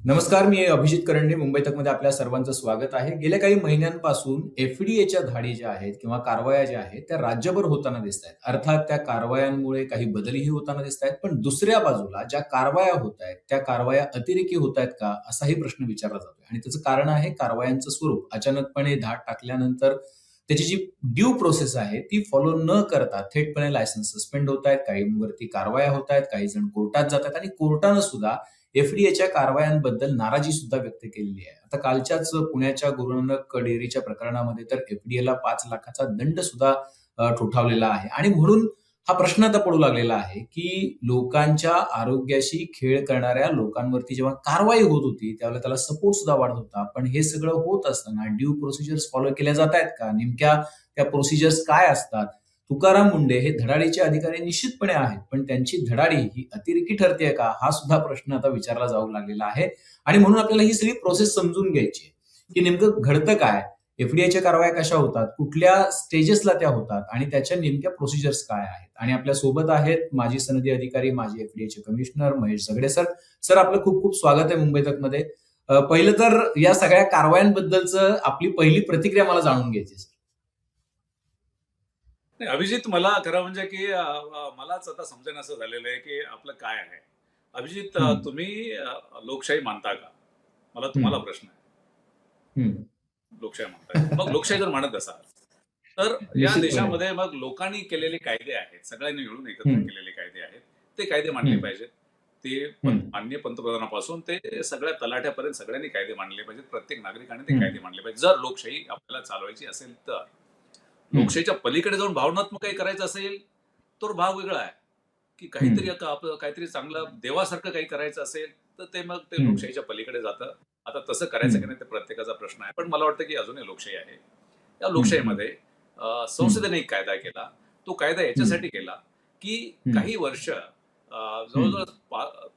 नमस्कार, मी अभिजित करंडे. मुंबई तकमध्ये आपल्या सर्वांचं स्वागत आहे. गेल्या काही महिन्यांपासून एफ-डी-एच्या धाडी ज्या आहेत किंवा कारवाया ज्या आहेत, त्या राज्यभर होताना दिसतायत. अर्थात त्या कारवायांमुळे काही बदलही होताना दिसतायत. पण दुसऱ्या बाजूला ज्या कारवाया होतायत, त्या कारवाया अतिरेकी होतायत का? असाही प्रश्न विचारला जातोय. आणि त्याचं कारण आहे कारवायांचं स्वरूप. अचानकपणे धाड टाकल्यानंतर त्याची जी ड्यू प्रोसेस आहे, ती फॉलो न करता थेटपणे लायसन्स सस्पेंड होतायत, काहींवरती कारवाया होतायत, काही जण कोर्टात जातात आणि कोर्टानं सुद्धा एफ-डी-एच्या कारवायांबद्दल नाराजी सुद्धा व्यक्त केलेली आहे. आता कालच्याच पुण्याच्या गुरु नानक डेअरीच्या प्रकरणामध्ये तर एफ-डी-एला 5 लाखाचा दंड सुद्धा ठोठावलेला आहे आणि म्हणून हा प्रश्न आता पडू लागलेला आहे, की लोकांच्या आरोग्याशी खेळ करणाऱ्या लोकांवरती जेव्हा कारवाई होत होती, त्यावेळेला त्याला सपोर्ट सुद्धा वाढत होता. पण हे सगळं होत असताना ड्यू प्रोसिजर्स फॉलो केल्या जातायत का? नेमक्या त्या प्रोसिजर्स काय असतात? तुकाराम मुंडे हे धडाडीचे अधिकारी निश्चितपणे आहेत, पण त्यांची धडाडी ही अतिरेकी ठरतेय का? हा सुद्धा प्रश्न आता विचारला जाऊ लागलेला आहे आणि म्हणून आपल्याला ही सगळी प्रोसेस समजून घ्यायची आहे, की नेमकं घडतं काय? एफ-डी-एच्या कारवाया कशा होतात? कुठल्या स्टेजेसला त्या होतात? आणि त्याच्या नेमक्या प्रोसिजर्स काय आहेत? आणि आपल्या सोबत आहेत माजी सनदी अधिकारी, माजी एफ-डी-एचे कमिशनर महेश झगडे सर. सर, आपलं खूप खूप स्वागत आहे मुंबई तकमध्ये. पहिलं तर या सगळ्या कारवायांबद्दलचं आपली पहिली प्रतिक्रिया मला जाणून घ्यायची आहे, सर. नाही, अभिजित, मला खरं म्हणजे की मलाच आता समजेन असं झालेलं आहे की आपलं काय आहे. अभिजित, हं, तुम्ही लोकशाही मानता का? मला तुम्हाला हं, प्रश्न आहे. हं. लोकशाही मानताय? मग लोकशाही जर मानत असाल, तर या निश्चितपणे. देशामध्ये मग लोकांनी केलेले कायदे आहेत, सगळ्यांनी मिळून एकत्र हं, केलेले कायदे आहेत, ते कायदे मानले हं, पाहिजेत. ते हं, माननीय पंतप्रधानापासून ते सगळ्या तलाठ्यापर्यंत सगळ्यांनी कायदे मानले पाहिजेत. प्रत्येक नागरिकाने ते हं, कायदे मानले पाहिजेत. जर लोकशाही आपल्याला चालवायची असेल तर. हं, लोकशाहीच्या पलीकडे जाऊन भावनात्मक काही करायचं असेल, तर भाग वेगळा आहे. की हं, काहीतरी आपलं काहीतरी चांगलं देवासारखं काही करायचं असेल, तर ते मग ते हं, लोकशाहीच्या पलीकडे जातं. आता तसं करायचं की हं, नाही ते प्रत्येकाचा प्रश्न आहे. पण मला वाटतं की अजूनही लोकशाही आहे. या हं, हं, लोकशाहीमध्ये हं, संसदेने एक कायदा केला. तो कायदा हं, याच्यासाठी केला, की हं, काही वर्ष हं, जवळ-जवळ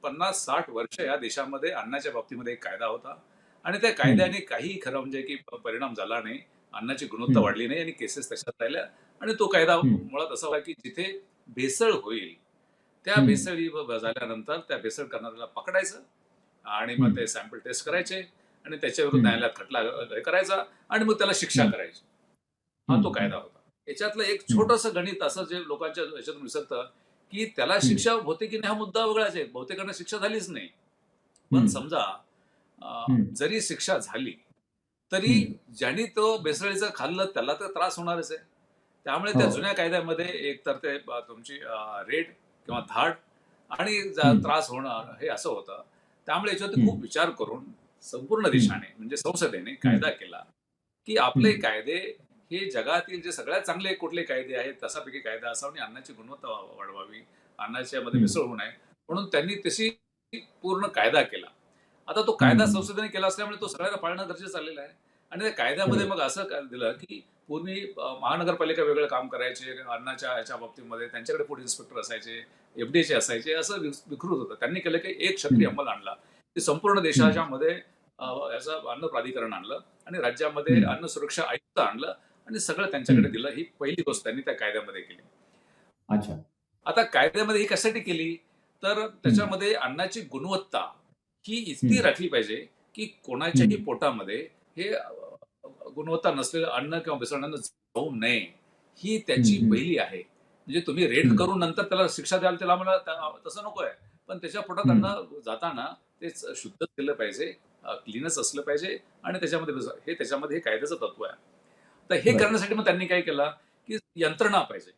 50-60 वर्ष या देशामध्ये अन्नाच्या बाबतीमध्ये एक कायदा होता आणि त्या हं, कायद्याने काही खरं म्हणजे की परिणाम झाला नाही. अन्नाची गुणवत्ता हं, वाढली नाही आणि केसेस तशाच राहिल्या आणि तो कायदा हं, मुळात असा होता, की जिथे भेसळ होईल, त्या हं, भेसळी झाल्यानंतर त्या भेसळ करणाऱ्याला पकडायचं आणि मग हं, ते सॅम्पल टेस्ट करायचे आणि त्याच्याविरुद्ध हं, न्यायालयात खटला हे करायचा आणि मग त्याला शिक्षा हं, करायची. हा हं, तो हं, कायदा होता. याच्यातलं एक हं, छोटंसं गणित असं जे लोकांच्या ह्याच्यातून विसरतं, की त्याला हं, शिक्षा होते की नाही हा मुद्दा वेगळाच आहे. बहुतेकांना शिक्षा झालीच नाही. पण हं, समजा हं, जरी शिक्षा झाली, तरी हं. ज्यांनी तो भेसळीचं खाल्लं त्याला तर त्रास होणारच आहे. त्यामुळे त्या हो. जुन्या कायद्यामध्ये एकतर ते तुमची रेड किंवा धाड आणि हं, त्रास होणं हे असं होतं. त्यामुळे याच्यावरती हं, खूप विचार करून संपूर्ण हं, देशाने म्हणजे संसदेने हं, कायदा केला, की हं, आपले कायदे हे जगातील जे सगळ्यात चांगले कुठले कायदे आहेत तसापैकी कायदा असावा आणि अन्नाची गुणवत्ता वाढवावी, अन्नाच्या मध्ये हं, मिसळ होऊ नये म्हणून त्यांनी तशी पूर्ण कायदा केला. आता तो हं, कायदा हं. संसदेने केला असल्यामुळे तो सगळ्यांना पाळणं गरजेचं झालेलं आहे. आणि त्या कायद्यामध्ये बरोबर. मग असं दिलं, की पूर्वी महानगरपालिका वेगळं काम करायचे, अन्नाच्या ह्याच्या बाबतीमध्ये त्यांच्याकडे फूड इन्स्पेक्टर असायचे, एफ-डी-एचे असायचे, असं विकृत होतं. त्यांनी केलं की एक हं, क्षत्रिय अंमल आणला. ते संपूर्ण हं, देशाच्या मध्ये याचं अन्न प्राधिकरण आणलं आणि राज्यामध्ये हं. अन्न सुरक्षा आयुक्त आणलं आणि सगळं त्यांच्याकडे हं. दिलं. ही पहिली गोष्ट त्यांनी त्या कायद्यामध्ये केली. अच्छा. आता कायद्यामध्ये ही कशासाठी केली? तर हं, त्याच्यामध्ये अन्नाची गुणवत्ता ही इतकी हं, राखली पाहिजे, की हं, कोणाच्याही पोटामध्ये हे गुणवत्ता नसलेलं अन्न किंवा मिसळून जाऊ नये. ही हं, त्याची हं, पहिली आहे. म्हणजे तुम्ही रेड हं, करून नंतर त्याला शिक्षा द्याल, त्याला मला तसं नकोय. पण त्याच्या पोटात हं. अन्न जाताना तेच शुद्ध केलं पाहिजे, क्लीनच असलं पाहिजे आणि त्याच्यामध्ये हे त्याच्यामध्ये हे कायद्याचं तत्व आहे. तर हे बरं. करण्यासाठी मग त्यांनी काय केलं, की यंत्रणा पाहिजे.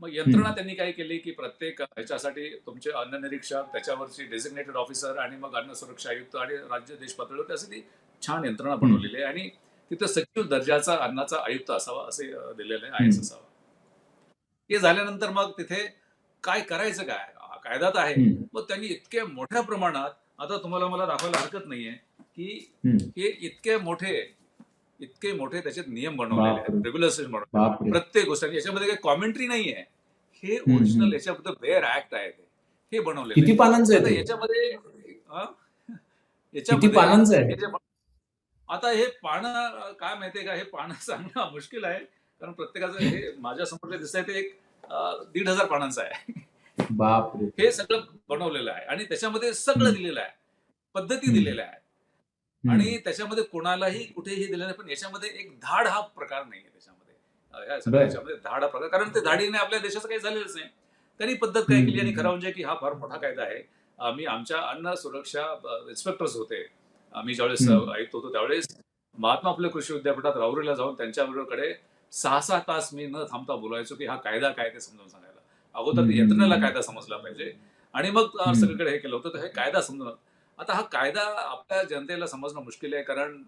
मग हं, यंत्रणा त्यांनी काय केली, की प्रत्येक ह्याच्यासाठी तुमचे अन्न निरीक्षक, त्याच्यावरची डेझिग्नेटेड ऑफिसर आणि मग अन्न सुरक्षा आयुक्त आणि राज्य देश पातळीवर त्यासाठी छान यंत्रणा हं, बनवलेली आहे आणि तिथं सचिव दर्जाचा अन्नाचा आयुक्त असावा असे दिलेलं आहे, हं, आय-एस असावा. हे झाल्यानंतर मग तिथे काय करायचं काय? हा कायदा तर आहे. हं, मग त्यांनी इतक्या मोठ्या प्रमाणात आता तुम्हाला मला दाखवायला हरकत नाहीये, की हं. हे इतके मोठे त्याचे नियम बनवलेले आहेत, बापरे! रेग्युलेशन बनवले आहेत. बापरे! प्रत्येक गोष्ट याच्यामध्ये काही कॉमेंट्री नाहीये. हे हं, ओरिजिनल हं. याच्याबद्दल बेअर ॲक्ट आहे ते. हे बनवलेलं आहे. किती पानांचं आहे आता ते? याच्यामध्ये अ, किती याच्यामध्ये पानांचं आहे? हे जे आता हे पाहणं काय माहितीये का, हे पाहणं सांगणं मुश्किल आहे. कारण प्रत्येकाचं हे माझ्यासमोर जे दिसतंय ते एक 1,500 पानांचं आहे. बापरे! हे सगळं बनवलेलं आहे आणि त्याच्यामध्ये सगळं हं, दिलेलं आहे. पद्धती हम्म, दिलेल्या आहेत हम्म, आणि त्याच्यामध्ये कोणालाही कुठेही दिलेलं नाही. पण याच्यामध्ये एक धाड हा प्रकार नाहीये त्याच्यामध्ये. या सगळ्या बर. याच्यामध्ये धाड हा प्रकार, कारण ते धाडीने आपल्या देशाचं काही झालेलंच नाही. त्यांनी पद्धत काय हम्म, केली आणि हम्म, खरं म्हणजे की हा फार मोठा कायदा आहे. आम्ही आमच्या अन्न सुरक्षा इन्स्पेक्टर्स होते. आम्ही ज्यावेळेस हम्म, आयुक्त होतो त्यावेळेस महात्मा फुले कृषी विद्यापीठात राहुरीला जाऊन त्यांच्याकडे 6-6 तास मी न थांबता बोलायचो की हा कायदा काय ते समजावून सांगायला. अगोदर हम्म, ते यंत्रणेला कायदा समजला पाहिजे आणि मग हम्म, सगळीकडे हे केलं होतं. तर हे कायदा समजणं, आता हा कायदा आपल्या जनतेला समजणं मुश्किल आहे, कारण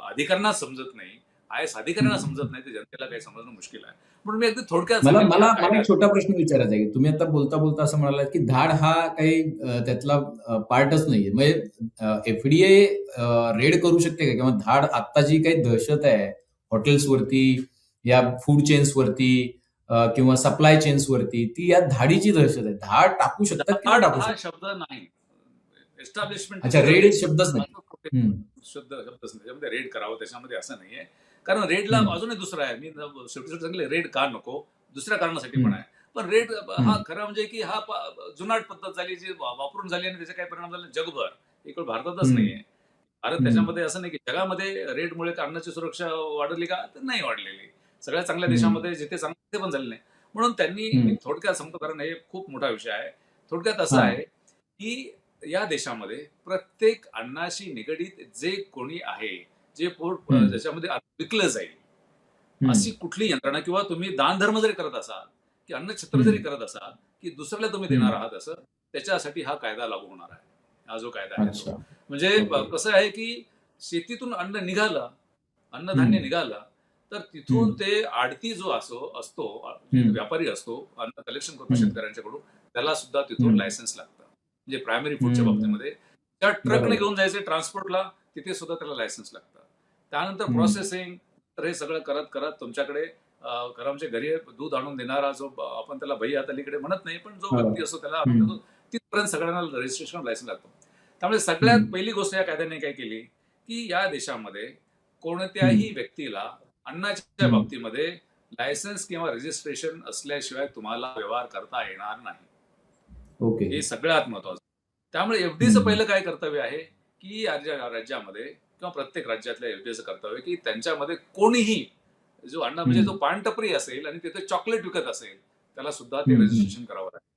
अधिकाऱ्यांना समजत नाही. आय-एस अधिकाऱ्यांना समजत हम्म. नाही, तर जनतेला काही समजणं मुश्किल आहे. म्हणून मी अगदी थोडक्यात मला सांगेल की हा मला मला कायदा एक छोटा प्रश्न विचारायचा आहे की तुम्ही आता बोलता बोलता असं म्हणालात की धाड हा काही त्यातला पार्टच नाहीये. म्हणजे एफडीए रेड करू शकते का? किंवा धाड आता जी काही दहशत आहे हॉटेल्सवरती या फूड चेन्सवरती किंवा सप्लाय चेन्सवरती, ती या धाडीची दहशत आहे. धाड टाकू शकतात की नाही धाड टाकू हा शकत? शब्द नाही. एस्टॅब्लिशमेंट अच्छा, तुम्ही जर रेड एक शब्दच नाही. हम्म, शुद्ध शब्दच नाही. त्याच्यामध्ये रेड करावं त्याच्यामध्ये असं नाहीये. कारण रेडला हम्म, अजूनही दुसरा आहे. मी शेवटी सांगितलं रेड का नको? दुसऱ्या कारणासाठी पण हम्म, आहे. पण रेड हा हम्म, खरं म्हणजे की हा जुनाट पद्धत झाली, जी वापरून झाली आणि त्याचे काही परिणाम झाले जगभर. केवळ भारतातच हम्म, नाहीये. भारत हम्म, त्याच्यामध्ये असं नाही की जगामध्ये रेडमुळे अन्नाची सुरक्षा वाढली का? तर नाही वाढलेली. सगळ्या चांगल्या हम्म, देशामध्ये जिथे चांगलं तिथे पण झाले नाही. म्हणून त्यांनी, मी हम्म. थोडक्यात सांगतो कारण हे खूप मोठा विषय आहे. थोडक्यात असं हा. आहे की या देशामध्ये प्रत्येक अन्नाशी निगडीत जे कोणी आहे, जे हम्म, ज्याच्यामध्ये अन्न विकलं जाईल, हम्म, अशी कुठली यंत्रणा किंवा तुम्ही दानधर्म जरी करत असाल, की अन्नछत्र जरी हम्म. करत असाल, की दुसऱ्याला तुम्ही देणार हं. आहात असं, त्याच्यासाठी हा कायदा लागू होणार आहे. हा जो कायदा आहे तो. अच्छा. म्हणजे ओके. कसं आहे की शेतीतून अन्न निघालं, अन्नधान्य हं. निघालं, तर तिथून हं. ते आडती जो असतो, जे हं. व्यापारी असतो, अन्न कलेक्शन करतो हं. शेतकऱ्यांच्याकडून, त्याला सुद्धा तिथून हं. लायसन्स लागतं. म्हणजे प्रायमरी फूडच्या हं. बाबतीमध्ये. त्या ट्रकने बरोबर. घेऊन जायचे ट्रान्सपोर्टला, तिथे सुद्धा त्याला लायसन्स लागतं. त्यानंतर हं. प्रोसेसिंग, तर हे सगळं करत तुमच्याकडे खरं म्हणजे घरी दूध आणून देणारा जो आपण त्याला भैया अलीकडे म्हणत नाही, पण जो हो. व्यक्ती असतो त्याला आणून हं. देतो, तिथपर्यंत सगळ्यांना रजिस्ट्रेशन लायसन्स लागतो. त्यामुळे सगळ्यात हं. पहिली गोष्ट या कायद्याने काय केली, की या देशामध्ये हं. कोणत्याही व्यक्तीला अन्नाच्या हं. बाबतीमध्ये लायसन्स किंवा रजिस्ट्रेशन असल्याशिवाय तुम्हाला व्यवहार करता येणार नाही. ओके. हे सगळ्यात महत्वाचं. त्यामुळे एफडीचं हं. पहिलं काय कर्तव्य आहे, की या राज्यामध्ये किंवा प्रत्येक राज्यातल्या एफडीचं कर्तव्य, की त्यांच्यामध्ये कोणीही जो अन्न म्हणजे जो हं. पानटपरी असेल आणि तिथे चॉकलेट विकत असेल, त्याला सुद्धा ते हं. हं. रजिस्ट्रेशन करावं लागेल.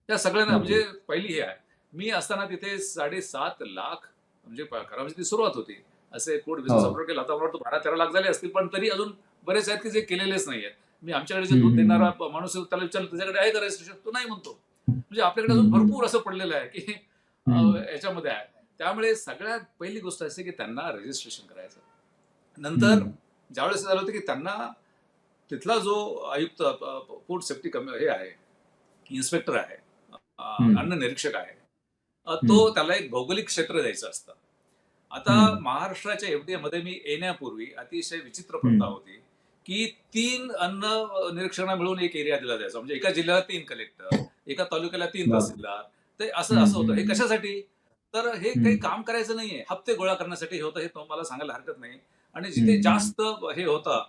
त्या सगळ्यांना ओके. म्हणजे पहिली हे आहे. मी असताना तिथे 7.5 लाख, म्हणजे खरं म्हणजे ती सुरुवात होती. असे फूड हो. बिझनेस ऑपरेट केला. आता मला वाटतं 12-13 लाख झाले असतील, पण तरी अजून बरेच आहेत की जे केलेलेच नाहीयेत. मी आमच्याकडे जे हं. दूध हं. देणारा हं. माणूस आहे त्याला विचारलं, "तुझ्याकडे आहे का रजिस्ट्रेशन?" तो नाही म्हणतो. हं. म्हणजे आपल्याकडे अजून हं. भरपूर असं पडलेलं आहे की हं. याच्यामध्ये आहे. त्यामुळे सगळ्यात पहिली गोष्ट असते की त्यांना रजिस्ट्रेशन करायचं. नंतर हं. ज्यावेळेस झालं होतं की त्यांना तिथला जो आयुक्त फूड सेफ्टी हे आहे, इन्स्पेक्टर आहे, हं. अन्न निरीक्षक आहे, हं. तो त्याला एक भौगोलिक क्षेत्र द्यायचं असतं. आता हं. महाराष्ट्राच्या एफडीए मध्ये मी येण्यापूर्वी अतिशय विचित्र प्रथा हं. होती, की 3 अन्न निरीक्षकांना मिळून एक एरिया दिला जायचा. म्हणजे एका जिल्ह्याला 3 कलेक्टर, एका तालुक्याला 3 बापरे! तहसीलदार. ते असं हं. असं होतं. हे हं. कशासाठी? तर हे काही हं. काम करायचं नाहीये. हप्ते गोळा करण्यासाठी हे होतं, हे तुम्हाला सांगायला हरकत नाही. आणि हं. जिथे हं. जास्त हे होतं,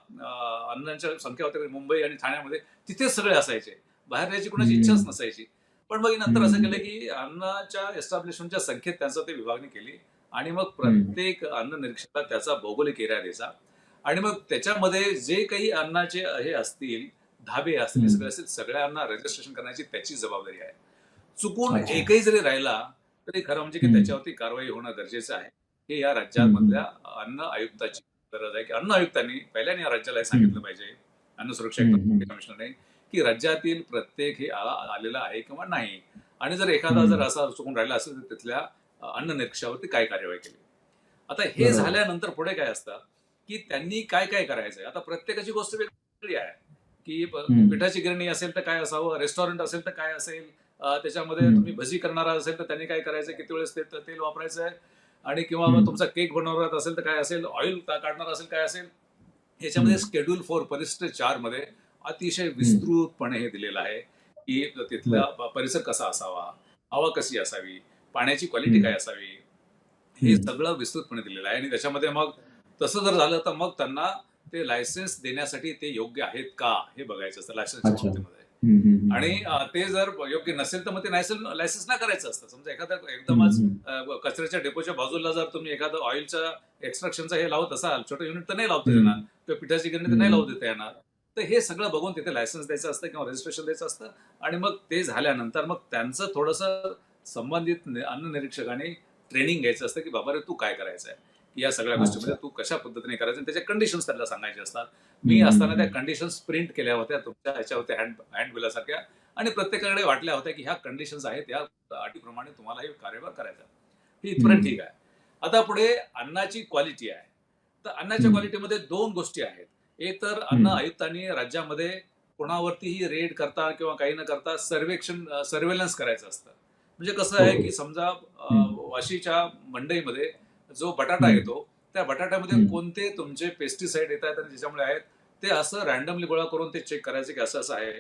अन्नाच्या संख्या होती मुंबई आणि ठाण्यामध्ये, तिथेच सगळे असायचे. बाहेर जायची कोणाची इच्छाच हं. नसायची. पण मग नंतर असं केलं, हं. की अन्नाच्या एस्टॅब्लिशमेंटच्या संख्येत त्यांचं ते विभागणी केली आणि मग हं. प्रत्येक अन्न निरीक्षकाला त्याचा भौगोलिक एरिया द्यायचा आणि मग त्याच्यामध्ये जे काही अन्नाचे हे असतील, धाबे असतील, हे हं. सगळे असतील, सगळ्यांना रजिस्ट्रेशन करण्याची त्याची जबाबदारी आहे. चुकून अच्छा. एकही जरी राहिला, तरी खरं म्हणजे की हं. त्याच्यावरती कारवाई होणं गरजेचं आहे. हे या हं. हं. राज्यामधल्या अन्न आयुक्ताची गरज आहे, की अन्न आयुक्तांनी पहिल्याने या राज्याला हे हं. सांगितलं पाहिजे, अन्न सुरक्षा हं. हं. कमिशनरने, की राज्यातील प्रत्येक हे आलेलं आहे किंवा नाही. आणि जर एखादा जर हं. असा चुकून राहिला असेल, तर तिथल्या अन्न निरीक्षकावरती काय कार्यवाही केली. आता हे बरोबर. झाल्यानंतर पुढे काय असतं, की त्यांनी काय-काय करायचंय. आता प्रत्येकाची गोष्ट वेगळी आहे, की हं. पिठाची गिरणी असेल तर काय असावं, रेस्टॉरंट असेल तर काय असेल, त्याच्यामध्ये हं. तुम्ही भजी करणारा असेल तर त्यांनी काय करायचं, किती वेळेस ते तेल वापरायचं आहे आणि किंवा मग हं. तुमचा केक बनवणार असेल तर काय असेल, ऑइल काढणार असेल काय असेल. ह्याच्यामध्ये हं. शेड्यूल 4 परिशिष्ट 4 मध्ये अतिशय हं. विस्तृतपणे हे दिलेलं आहे, की तिथला बरं. परिसर कसा असावा, हवा कशी असावी, पाण्याची क्वालिटी हं. काय असावी, हे हं. सगळं विस्तृतपणे दिलेलं आहे. आणि त्याच्यामध्ये मग तसं जर झालं तर मग त्यांना ते लायसन्स देण्यासाठी ते योग्य आहेत का हे बघायचं असतं लायसन्सच्या अच्छा. बाबतीमध्ये. हम्म, हम्म, हम्म, आणि हम्म, ते जर योग्य नसेल तर मग ते लायसन्स नाही करायचं असतं. समजा एखादा हम्म, एकदमच हम्म, कचऱ्याच्या डेपोच्या बाजूला जर तुम्ही एखादं ऑइलच्या एक्स्ट्रॅक्शनचं हे लावत असाल, छोटं युनिट तर नाही लावता येणार, हम्म, किंवा पिठाची गिरणी तर नाही लावू हम्म, देता येणार. तर हे सगळं बघून तिथे लायसन्स द्यायचं असतं किंवा रजिस्ट्रेशन द्यायचं असतं. आणि मग ते झाल्यानंतर मग त्यांचं थोडंसं संबंधित अन्न निरीक्षकाने ट्रेनिंग घ्यायचं असतं, की बाबा रे तू काय करायचं आहे, या सगळ्या गोष्टीमध्ये अच्छा. तू कशा पद्धतीने करायचं, आणि त्याच्या कंडिशन्स त्यांना सांगायचे असतात. मी हम्म, असताना त्या हम्म, कंडिशन्स प्रिंट केल्या होत्या तुमच्या ह्याच्या होत्या, हँडबिलासारख्या, आणि प्रत्येकाकडे वाटल्या होत्या की ह्या कंडिशन्स आहेत, या अटीप्रमाणे तुम्हाला हे कार्यभार करायचा आहे. हे इथपर्यंत हम्म, ठीक आहे. आता पुढे अन्नाची क्वालिटी आहे. तर अन्नाच्या हम्म, क्वालिटीमध्ये दोन गोष्टी आहेत. एक तर अन्न हम्म, आयुक्तांनी राज्यामध्ये कोणावरतीही रेड करता किंवा काही न करता सर्वेलन्स करायचं असतं. म्हणजे कसं आहे ओके. की समजा हम्म, वाशीच्या मंडईमध्ये जो बटाटा हम्म, येतो, त्या बटाट्यामध्ये हम्म, कोणते तुमचे पेस्टिसाइड येत आहेत आणि ज्याच्यामुळे आहेत, ते असं रॅन्डमली गोळा करून ते चेक करायचे की असं असं आहे.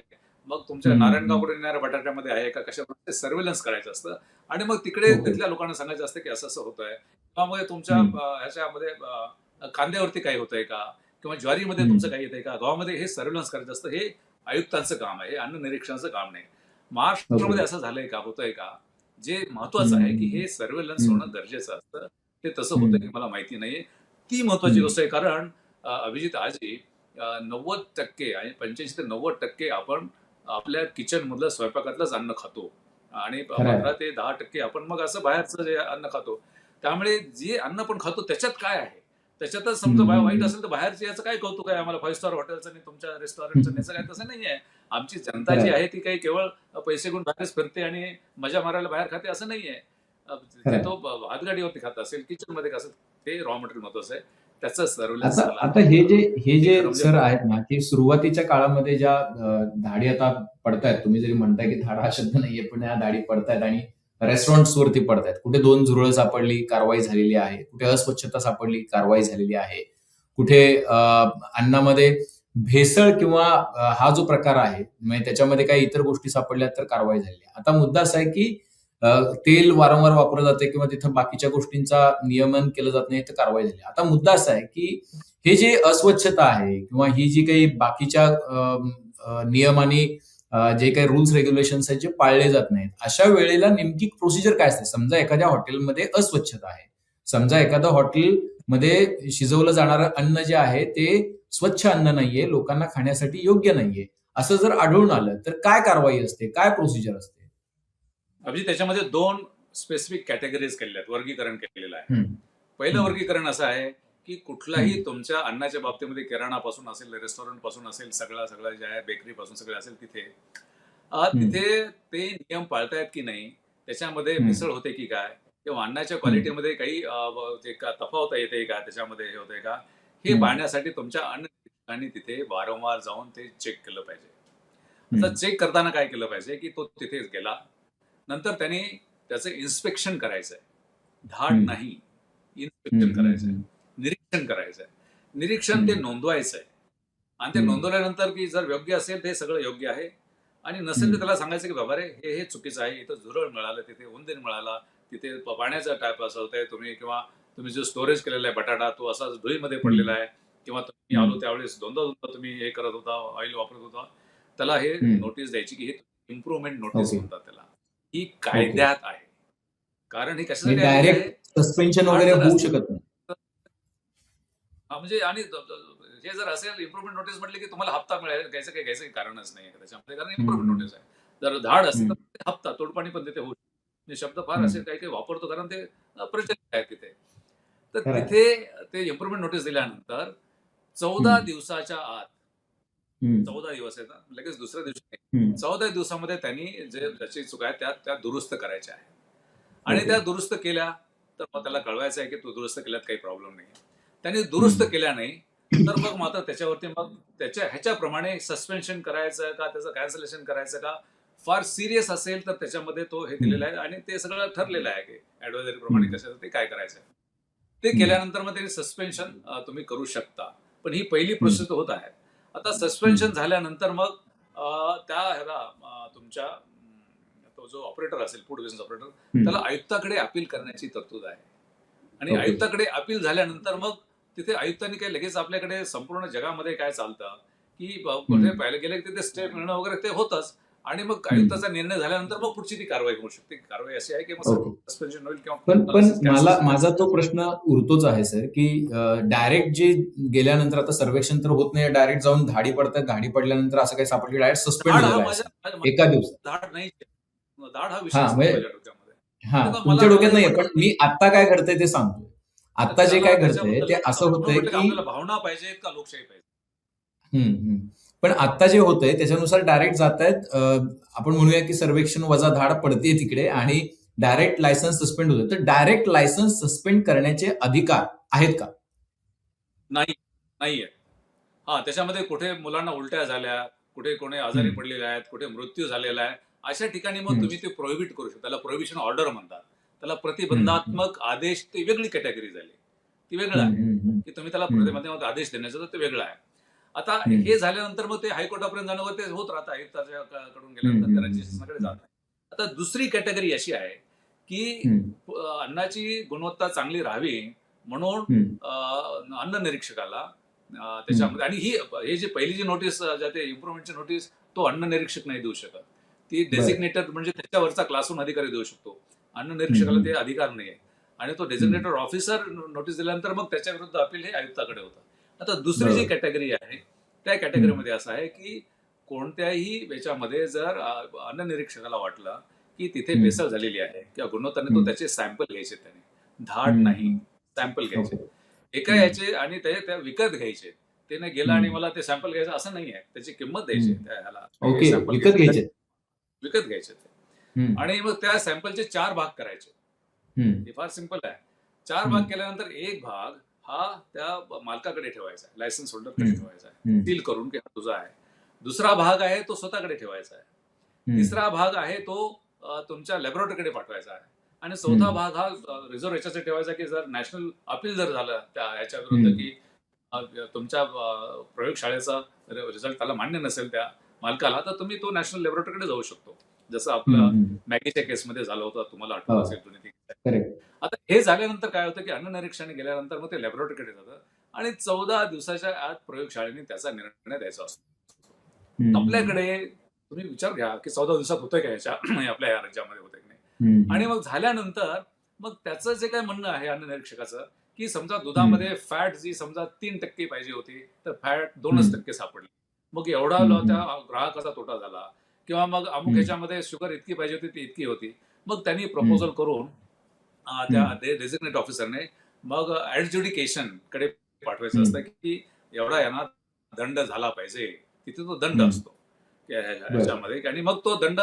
मग तुमच्या हम्म, नारायणगावकडून येणाऱ्या बटाट्यामध्ये आहे का, कशामध्ये, ते सर्वेलन्स करायचं असतं. आणि मग तिकडे ओके. तिथल्या लोकांना सांगायचं असतं की असं असं होतंय. त्यामुळे तुमच्या हम्म, ह्याच्यामध्ये कांद्यावरती काही होतंय का, किंवा ज्वारीमध्ये तुमचं हम्म, काही येतंय का, गव्हामध्ये, हे सर्वेलन्स करायचं असतं. हे आयुक्तांचं काम आहे, हे अन्न निरीक्षणाचं काम नाही. ओके. महाराष्ट्रामध्ये असं झालंय का, होतंय का? जे महत्वाचं आहे की हम्म, हे सर्वेलन्स होणं हम्म, गरजेचं असतं. ते तसं होतं हम्म, की मला माहिती नाहीये. ती महत्वाची हम्म, गोष्ट आहे. कारण अभिजित आजी 90% आणि 85 ते 90% आपण आपल्या किचन मधलं स्वयंपाकातलंच अन्न खातो, आणि खरं आहे. 15 ते 10% आपण मग असं बाहेरचं जे अन्न खातो. त्यामुळे जे अन्न आपण खातो त्याच्यात काय आहे, त्याच्यातच समजा हम्म, वाईट हम्म, असेल तर बाहेरचं याचं काय कौतुक आहे, आम्हाला 5 स्टार हॉटेलचं आणि तुमच्या रेस्टॉरंटचं, याचं काय हम्म. तसं नाही आहे. आमची जनता खरं जी आहे. आहे ती काही केवळ पैसे घेऊन बाहेरच फिरते आणि मजा मारायला बाहेर खाते असं नाहीये. खरं जे आहे. तो हातगाडीवरती खात असेल, किचन मध्ये असेल, ते रॉ मटेरियल महत्वाचं आहे. त्याचं सर्व्हिलन्स आता झालं आता पाहिजे. हे जे हे खरं म्हणजे सर आहेत ना, की सुरुवातीच्या काळामध्ये ज्या धाडी आता पडतायत, तुम्ही जरी म्हणताय की धाडा हा शब्द नाहीये, पण या धाडी पडतायत आणि रेस्टॉरंट्स वरती पडतायत. कुठे 2 झुरळं सापडली, कारवाई झालेली आहे. कुठे अस्वच्छता सापडली, कारवाई झालेली आहे. कुठे अन्नामध्ये भेसळ किंवा हा जो प्रकार आहे, म्हणजे त्याच्यामध्ये काही इतर गोष्टी सापडल्या तर कारवाई झालेली आहे. आता मुद्दा असा आहे की तेल वारंवार वापरलं जाते किंवा तिथं बाकीच्या गोष्टींचा नियमन केलं जात नाही तर कारवाई झाली. आता मुद्दा असा आहे की हे जे अस्वच्छता आहे किंवा ही जी काही बाकीच्या नियम आणि जे काही रूल्स रेग्युलेशन्स आहेत जे पाळले जात नाहीत, अशा वेळेला नेमकी प्रोसिजर काय असते? समजा एखाद्या हॉटेलमध्ये अस्वच्छता आहे. समजा एखादं हॉटेलमध्ये शिजवलं जाणारं अन्न जे आहे ते स्वच्छ अन्न नाहीये, लोकांना खाण्यासाठी योग्य नाहीये. असं जर आढळून आलं तर काय कारवाई असते? काय प्रोसिजर असते? म्हणजे त्याच्यामध्ये दोन स्पेसिफिक कॅटेगरीज केलेल्या आहेत, वर्गीकरण केलेलं आहे. हं, पहिलं हं, वर्गीकरण असं आहे की हं, कुठलाही तुमच्या अन्नाच्या बाबतीमध्ये, किराणापासून असेल, रेस्टॉरंट पासून असेल, सगळं सगळं जे आहे, बेकरी पासून सगळं असेल, तिथे हं, तिथे ते नियम पाळतायत की नाही, त्याच्यामध्ये हं, भेसळ होते की काय, किंवा अन्नाच्या हं, क्वालिटीमध्ये काही जे तफावत येते का, त्याच्यामध्ये हे होतंय का, हे हं, पाहण्यासाठी तुमच्या अन्न निरीक्षकांनी तिथे वारंवार जाऊन ते चेक केलं पाहिजे. आता हं, चेक करताना काय केलं पाहिजे की तो तिथे गेला, नंतर त्याने त्याचं इन्स्पेक्शन करायचंय. धाड हं, नाही, हं, इन्स्पेक्शन हं, करायचंय, हं, निरीक्षण करायचंय. निरीक्षण ते हं, नोंदवायचंय, आणि ते हं, नोंदवल्यानंतर की जर योग्य असेल ते सगळं योग्य आहे, आणि नसेल तर हं, त्याला सांगायचं की बाबा रे हे चुकीचं आहे, इथं झुरळ मिळालं, तिथे उंदीर मिळाला, तिथे पाण्याचा टाईप असं होतंय, तुम्ही किंवा तुम्ही जो स्टोरेज केलेला आहे बटाटा तो असाच धुळीमध्ये पडलेला हं, आहे, किंवा तुम्ही हं, आलो त्यावेळेस दोनदा दोनदा तुम्ही हे करत होता, ऑइल वापरत होता, त्याला हे हं. नोटीस द्यायची की हे इम्प्रूव्हमेंट नोटीस ओके, म्हणतात त्याला. ही ओके. कायद्यात आहे. कारण ही कशासाठी म्हणजे आलेली आहे, डायरेक्ट सस्पेन्शन धाड वगैरे जर होऊ असेल शकत नाही. तर, म्हणजे आणि हे जर असेल इम्प्रूव्हमेंट नोटीस म्हटले की तुम्हाला हप्ता मिळेल, घ्यायचं काही कारणच नाही त्याच्यामध्ये, कारण हं, इम्प्रूव्हमेंट हं, नोटीस आहे. जर धाड असेल हं, तर ते हप्ता, तोडपाणी पण तिथे होऊ शकतं. हे शब्द फार हं. असे काही काही वापरतो, कारण ते प्रचलित आहेत तिथे. तर खरं आहे. तिथे ते इम्प्रूव्हमेंट नोटीस दिल्यानंतर 14 हं, दिवसाच्या आत, हं, 14 दिवस आहेत ना, लगेच दुसऱ्या दिवशी नाही. हं. 14 दिवसामध्ये त्यांनी जे ज्याची चूक आहे त्या दुरुस्त करायच्या आहे. आणि ओके. त्या दुरुस्त केल्या तर मग त्याला कळवायचं आहे की तू दुरुस्त केल्यात, काही प्रॉब्लेम नाही. त्यांनी दुरुस्त हं. केल्या नाही, तर मग मात्र त्याच्यावरती मग त्याच्या ह्याच्याप्रमाणे सस्पेन्शन करायचं का, त्याचं कॅन्सलेशन करायचं का, फार सिरियस असेल तर त्याच्यामध्ये तो हे हं, दिलेला आहे, आणि ते सगळं ठरलेलं आहे की ऍडव्हायझरी प्रमाणे हं, कशाचं ते काय करायचं आहे. ते हं, केल्यानंतर मग त्यांनी सस्पेन्शन तुम्ही करू शकता. पण ही पहिली हं, प्रोसेस होत आहे. आता हं, सस्पेन्शन झाल्यानंतर मग त्या ह्याला तुमच्या तो जो ऑपरेटर असेल, फूड बिझनेस ऑपरेटर, हं. त्याला आयुक्ताकडे अपील करण्याची तरतूद आहे. आणि ओके. आयुक्ताकडे अपील झाल्यानंतर मग तिथे आयुक्तांनी काय लगेच, आपल्याकडे संपूर्ण जगामध्ये काय चालतं की हम्म, कुठे पाहिलं गेलं की ते स्टे मिळणं वगैरे ते होतच. आणि मग हम्म. आयुक्ताचा निर्णय झाल्यानंतर मग पुढची ती कारवाई होऊ शकते. कारवाई अशी आहे की मग ओके. सस्पेन्शन होईल पण किंवा पण मला कॅन्सल. माझा तो प्रश्न उरतोच आहे सर, की डायरेक्ट जे गेल्यानंतर आता सर्वेक्षण तर होत नाही, डायरेक्ट जाऊन धाडी पडतात, धाडी पडल्यानंतर असं काही सापडली, डायरेक्ट सस्पेंड धाड हा झालेला आहे माझ्या सर माझ्या- एका दिवसात. धाड नाही. धाड हा हा विषयच नाही म्हणजे माझ्या डोक्यामध्ये. हा तेव्हा मला तुमच्या डोक्यात मला हे नाहीये, पण पटत नाही. मी आता काय घडतंय ते सांगतोय. आता जे त्याला काय घडतंय त्याच्याबद्दल ते असं म्हणून होतंय म्हटलं की की आपल्याला भावना पाहिजेत का लोकशाही पाहिजे. हम्म, हम्म. पण आता जे होतंय त्याच्यानुसार डायरेक्ट जात आहेत, आपण म्हणूया की सर्वेक्षण वजा धाड पडते तिकडे आणि डायरेक्ट लायसन्स सस्पेंड होतं. तर डायरेक्ट लायसन्स सस्पेंड करण्याचे अधिकार आहेत का? नाही, नाहीये. हा, त्याच्यामध्ये कुठे मुलांना उलट्या झाल्या, कुठे कोणी आजारी हम्म, पडलेले आहेत, कुठे मृत्यू झालेला आहे, अशा ठिकाणी मग हम्म, तुम्ही ते प्रोहिबिट करू शकता. त्याला प्रोहिबिशन ऑर्डर म्हणतात. त्याला हम्म, प्रतिबंधात्मक आदेश, ती वेगळी कॅटेगरी झाली. ती वेगळं हम्म, आहे हम्म, की तुम्ही त्याला हम्म, प्रतिबंधात्मक आदेश देण्याचं, तर ते वेगळं आहे. आता हम्म, हे झाल्यानंतर मग ते हायकोर्टापर्यंत जाणं वगैरे ते होत राहतं. आयुक्ताच्या कडून हम्म, गेल्यानंतर ते राज्य शासनाकडे हम्म, जात नाही. आता दुसरी कॅटेगरी अशी आहे की हम्म, अन्नाची गुणवत्ता चांगली राहावी म्हणून हम्म, अन्न निरीक्षकाला हम्म, त्याच्यामध्ये, आणि हे जी पहिली जी नोटीस जाते इम्प्रुव्हमेंटची नोटीस, तो अन्न निरीक्षक नाही देऊ शकत. ती बरं. डेसिग्नेटेड म्हणजे त्याच्यावरचा क्लासरूम अधिकारी देऊ शकतो. अन्न हम्म, निरीक्षकाला ते हम्म, अधिकार नाही आहे. आणि तो हम्म, डेसिग्नेटेड ऑफिसर नोटीस दिल्यानंतर मग त्याच्या विरुद्ध अपील हे आयुक्ताकडे होतं. आता दुसरी जी बरोबर. कॅटेगरी आहे त्या हम्म, कॅटेगरीमध्ये असं आहे की कोणत्याही याच्यामध्ये जर अन्न निरीक्षकाला वाटलं की तिथे हम्म, भेसळ झालेली आहे किंवा गुणवत्ताने, तो हम्म, त्याचे सॅम्पल घ्यायचे, त्याने धाड हम्म, नाही, सॅम्पल घ्यायचे ओके. एका हम्म, याचे, आणि ते त्या विकत घ्यायचे. ते नाही गेला आणि हम्म, मला ते सॅम्पल घ्यायचं असं नाही आहे. त्याची किंमत द्यायची हम्म. त्या ह्याला, हे ओके, सॅम्पल विकत घ्यायचे, घ्यायचे. विकत घ्यायचे ते. हम्म, आणि मग त्या सॅम्पलचे 4 भाग करायचे. हम्म, हे फार सिंपल आहे. 4 भाग हम्म, केल्यानंतर एक भाग हा त्या मालकाकडे ठेवायचा आहे, लायसन्स होल्डरकडे हम्म, ठेवायचा आहे, हम्म, सील करून की हा तुझा आहे. दुसरा भाग आहे तो स्वतःकडे ठेवायचा आहे. हम्म, तिसरा भाग आहे तो तुमच्या लॅबोरेटरीकडे पाठवायचा आहे. आणि चौथा हम्म, भाग हा रिझर्व्ह याच्यासाठी ठेवायचा की जर नॅशनल अपील जर झालं त्या ह्याच्या विरुद्ध हम्म, की तुमच्या प्रयोगशाळेचा रिझल्ट त्याला मान्य नसेल त्या मालकाला, तर तुम्ही तो नॅशनल लॅबोरेटरीकडे जाऊ शकतो. जसं हम्म, आपलं हम्म. मॅगीच्या केसमध्ये झालं होतं, तुम्हाला हो, आठवत असेल तुम्ही ती. करेक्ट. आता हे झाल्यानंतर काय होतं की अन्न निरीक्षणाने गेल्यानंतर मग ते लॅबोरेटरीकडे जातं आणि 14 दिवसाच्या आत प्रयोगशाळेने त्याचा निर्णय द्यायचा असतो. हम्म, आपल्याकडे तुम्ही विचार घ्या की 14 दिवसात होतंय का ह्याच्या आपल्या या राज्यामध्ये होतंय की नाही. आणि हम्म, मग झाल्यानंतर मग त्याचं जे काय म्हणणं आहे अन्न निरीक्षकाचं, की समजा हम्म, दुधामध्ये फॅट जी समजा 3% पाहिजे होती, तर फॅट 2च हम्म, टक्के सापडली. मग एवढा हम्म, त्या ग्राहकाचा तोटा झाला. किंवा मग अमुक हम्म, ह्याच्यामध्ये शुगर इतकी पाहिजे होती ती इतकी होती. मग त्यांनी हम्म, प्रपोजल करून त्या हम्म, डेझिग्नेट ऑफिसरने मग ऍडज्युडिकेशन कडे पाठवायचं असतं हम्म, की एवढा यांना दंड झाला पाहिजे. तिथे तो दंड हम्म. असतो बरं. ह्याच्यामध्ये, आणि मग तो दंड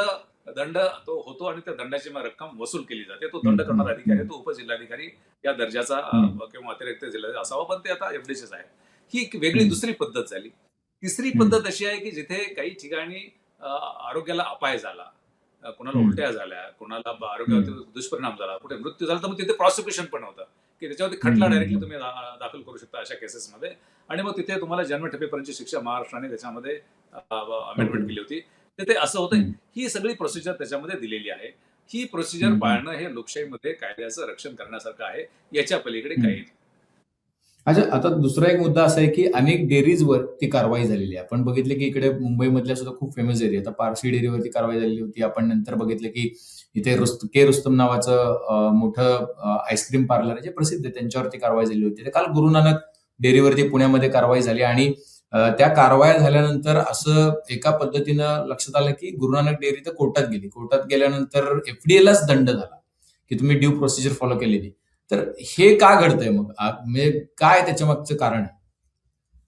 दंड तो होतो आणि त्या दंडाची मग रक्कम वसूल केली जाते. तो हम्म, दंड करणारा हम्म, अधिकारी तो उपजिल्हाधिकारी या दर्जाचा हम्म, किंवा अतिरिक्त जिल्हा असावा, पण ते आता एफडीचेच आहे. ही एक वेगळी हम्म, दुसरी पद्धत झाली. तिसरी हम्म, पद्धत अशी आहे की जिथे काही ठिकाणी आरोग्याला अपाय झाला, कोणाला हम्म, उलट्या झाल्या, कोणाला आरोग्यावरती हम्म, दुष्परिणाम झाला, कुठे मृत्यू झाला, तर मग तिथे प्रॉसिक्युशन पण होतं की त्याच्यावरती हम्म, खटला डायरेक्टली हम्म, तुम्ही दाखल करू शकता अशा केसेसमध्ये. आणि मग तिथे तुम्हाला जन्मठेपेपर्यंतची शिक्षा महाराष्ट्राने त्याच्यामध्ये ओके. अमेंडमेंट केली होती. तर ते असं होतं. हम्म. ही सगळी प्रोसिजर त्याच्यामध्ये दिलेली आहे. ही प्रोसिजर हम्म, हम्म, पाळणं हे लोकशाहीमध्ये कायद्याचं रक्षण करण्यासारखं आहे. याच्या पलीकडे काही हम्म. नाही. अच्छा, आता दुसरा एक मुद्दा असा आहे की अनेक डेअरीजवर ती कारवाई झालेली आहे. आपण बघितलं की इकडे मुंबईमधल्या सुद्धा खूप फेमस डेअरी, आता पारसी डेअरीवरती कारवाई झालेली होती. आपण नंतर बघितलं की इथे के रुस्तम नावाचं मोठं आईस्क्रीम पार्लर आहे जे प्रसिद्ध आहे, त्यांच्यावरती कारवाई झाली होती. तर काल गुरु नानक डेअरीवरती पुण्यामध्ये कारवाई झाली आणि त्या कारवाया झाल्यानंतर असं एका पद्धतीनं लक्षात आलं की गुरु नानक डेअरी तर कोर्टात गेली. कोर्टात गेल्यानंतर एफडीएलाच दंड झाला की तुम्ही ड्यू प्रोसिजर फॉलो केलेली. तर हे का घडतंय मग? म्हणजे काय त्याच्या मागचं कारण आहे?